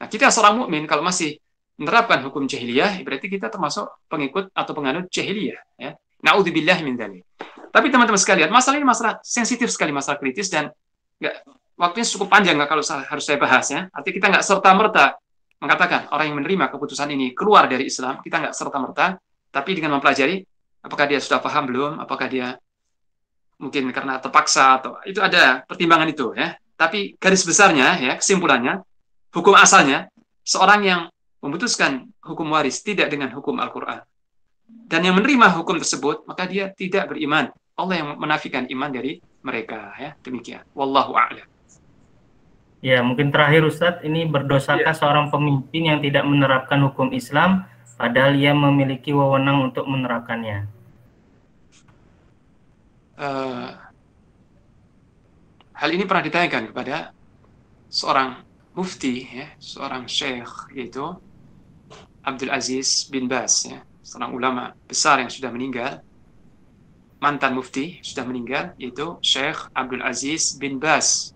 Nah, kita seorang mukmin kalau masih menerapkan hukum jahiliyah, berarti kita termasuk pengikut atau penganut jahiliyah, ya. Na'udzubillah min dzalik. Tapi teman-teman sekalian, masalah ini masalah sensitif sekali, masalah kritis, dan waktunya cukup panjang kalau harus saya bahas, ya. Artinya kita nggak serta-merta mengatakan orang yang menerima keputusan ini keluar dari Islam, kita nggak serta-merta, tapi dengan mempelajari apakah dia sudah paham belum, apakah dia mungkin karena terpaksa, atau itu ada pertimbangan itu, ya. Tapi garis besarnya, ya, kesimpulannya, hukum asalnya seorang yang memutuskan hukum waris tidak dengan hukum Al-Quran dan yang menerima hukum tersebut, maka dia tidak beriman. Allah yang menafikan iman dari mereka, ya. Demikian. Wallahu a'lam. Ya, mungkin terakhir Ustadz, ini berdosakah seorang pemimpin yang tidak menerapkan hukum Islam padahal ia memiliki wewenang untuk menerapkannya? Hal ini pernah ditanyakan kepada seorang mufti, ya, seorang syekh, yaitu Abdul Aziz bin Baz, ya, seorang ulama besar yang sudah meninggal, mantan mufti sudah meninggal, yaitu Syekh Abdul Aziz bin Baz,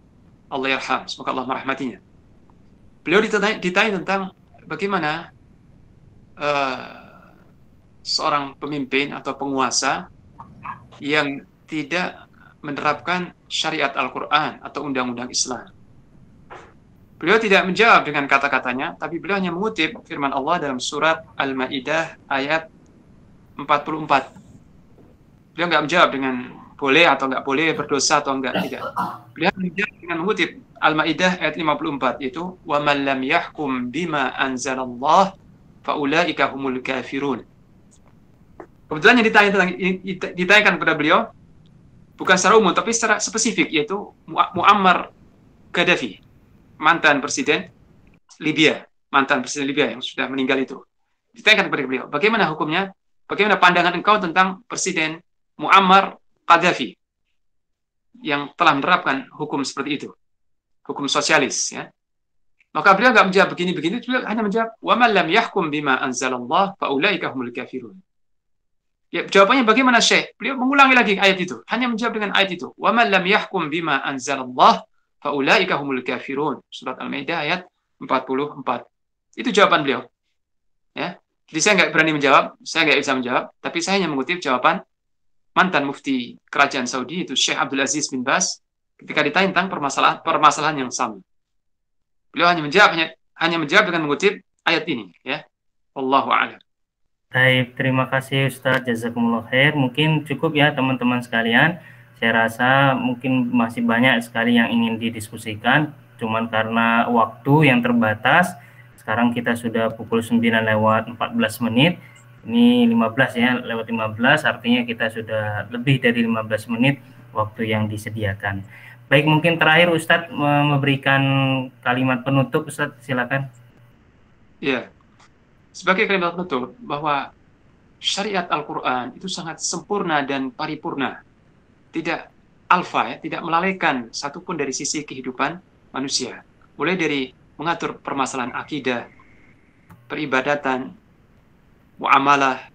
Allah yarham, semoga Allah merahmatinya. Beliau ditanya tentang bagaimana seorang pemimpin atau penguasa yang tidak menerapkan syariat Al-Quran atau undang-undang Islam. Beliau tidak menjawab dengan kata-katanya, tapi beliau hanya mengutip firman Allah dalam surat Al-Maidah ayat 44. Beliau nggak menjawab dengan boleh atau nggak boleh, berdosa atau enggak, tidak. Beliau menjawab dengan mengutip Al-Maidah ayat 54, yaitu wa man lam yahkum bima anzalallah faulaika humul kafirun. Kebetulan yang ditanyakan kepada beliau bukan secara umum tapi secara spesifik, yaitu Muammar Gaddafi, mantan presiden Libya yang sudah meninggal itu. Ditanyakan kepada beliau, bagaimana hukumnya, bagaimana pandangan engkau tentang Presiden Muammar Gaddafi yang telah menerapkan hukum seperti itu, hukum sosialis, ya. Maka beliau nggak menjawab begini-begini, beliau hanya menjawab wa man lam yahkum bima anzalallah fa ulaika humul kafirun. Ya, jawabannya bagaimana, Syekh? Beliau mengulangi lagi ayat itu, hanya menjawab dengan ayat itu, wa man lam yahkum bima anzalallah fa ulaika humul kafirun. Surat Al-Maidah ayat 44. Itu jawaban beliau. Ya. Jadi saya nggak berani menjawab, saya nggak bisa menjawab, tapi saya hanya mengutip jawaban mantan mufti kerajaan Saudi, itu Syekh Abdul Aziz bin Baz, ketika ditanya tentang permasalahan yang sama. Beliau hanya menjawab dengan mengutip ayat ini, ya. Wallahu a'lam. Baik, terima kasih Ustadz, jazakumullah khair. Mungkin cukup ya teman-teman sekalian. Saya rasa mungkin masih banyak sekali yang ingin didiskusikan, cuman karena waktu yang terbatas. Sekarang kita sudah pukul 9:14. Ini 15 ya, lewat 15, artinya kita sudah lebih dari 15 menit waktu yang disediakan. Baik, mungkin terakhir Ustadz memberikan kalimat penutup, Ustadz, silakan. Ya, sebagai kalimat penutup, bahwa syariat Al-Quran itu sangat sempurna dan paripurna. Tidak alfa, ya, tidak melalaikan satupun dari sisi kehidupan manusia. Mulai dari mengatur permasalahan akidah, peribadatan, muamalah,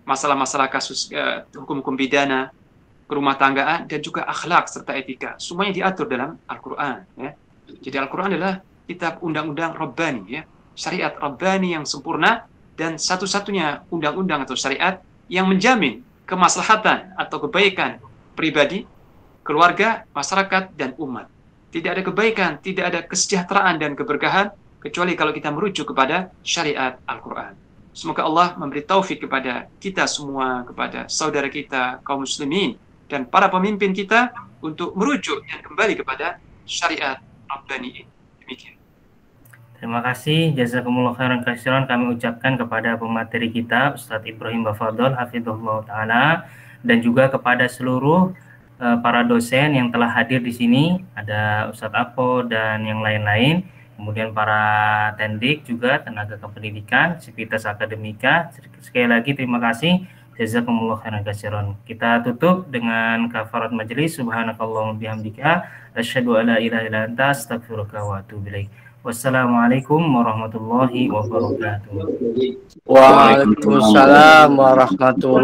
masalah-masalah kasus hukum-hukum pidana, kerumah tanggaan, dan juga akhlak serta etika. Semuanya diatur dalam Al-Quran. Ya. Jadi Al-Quran adalah kitab undang-undang Rabbani, ya, syariat Rabbani yang sempurna dan satu-satunya undang-undang atau syariat yang menjamin kemaslahatan atau kebaikan pribadi, keluarga, masyarakat, dan umat. Tidak ada kebaikan, tidak ada kesejahteraan dan keberkahan kecuali kalau kita merujuk kepada syariat Al-Quran. Semoga Allah memberi taufik kepada kita semua, kepada saudara kita, kaum muslimin, dan para pemimpin kita untuk merujuk dan kembali kepada syariat Rabbani. Demikian. Terima kasih, jazakumullah khairan katsiran kami ucapkan kepada pemateri kita, Ustadz Ibrahim Bafadol, hafizahullah ta'ala, dan juga kepada seluruh para dosen yang telah hadir di sini, ada Ustadz Apo dan yang lain-lain, kemudian para tendik juga, tenaga kependidikan, sivitas akademika. Sekali lagi terima kasih, jazakumullah khairan katsiran. Kita tutup dengan kafarat majelis. Subhanakallahumma bihamdika asyhadu alla ilaha illa anta astaghfiruka wa atubu ilaik. Wassalamualaikum warahmatullahi wabarakatuh. Waalaikumsalam warahmatullahi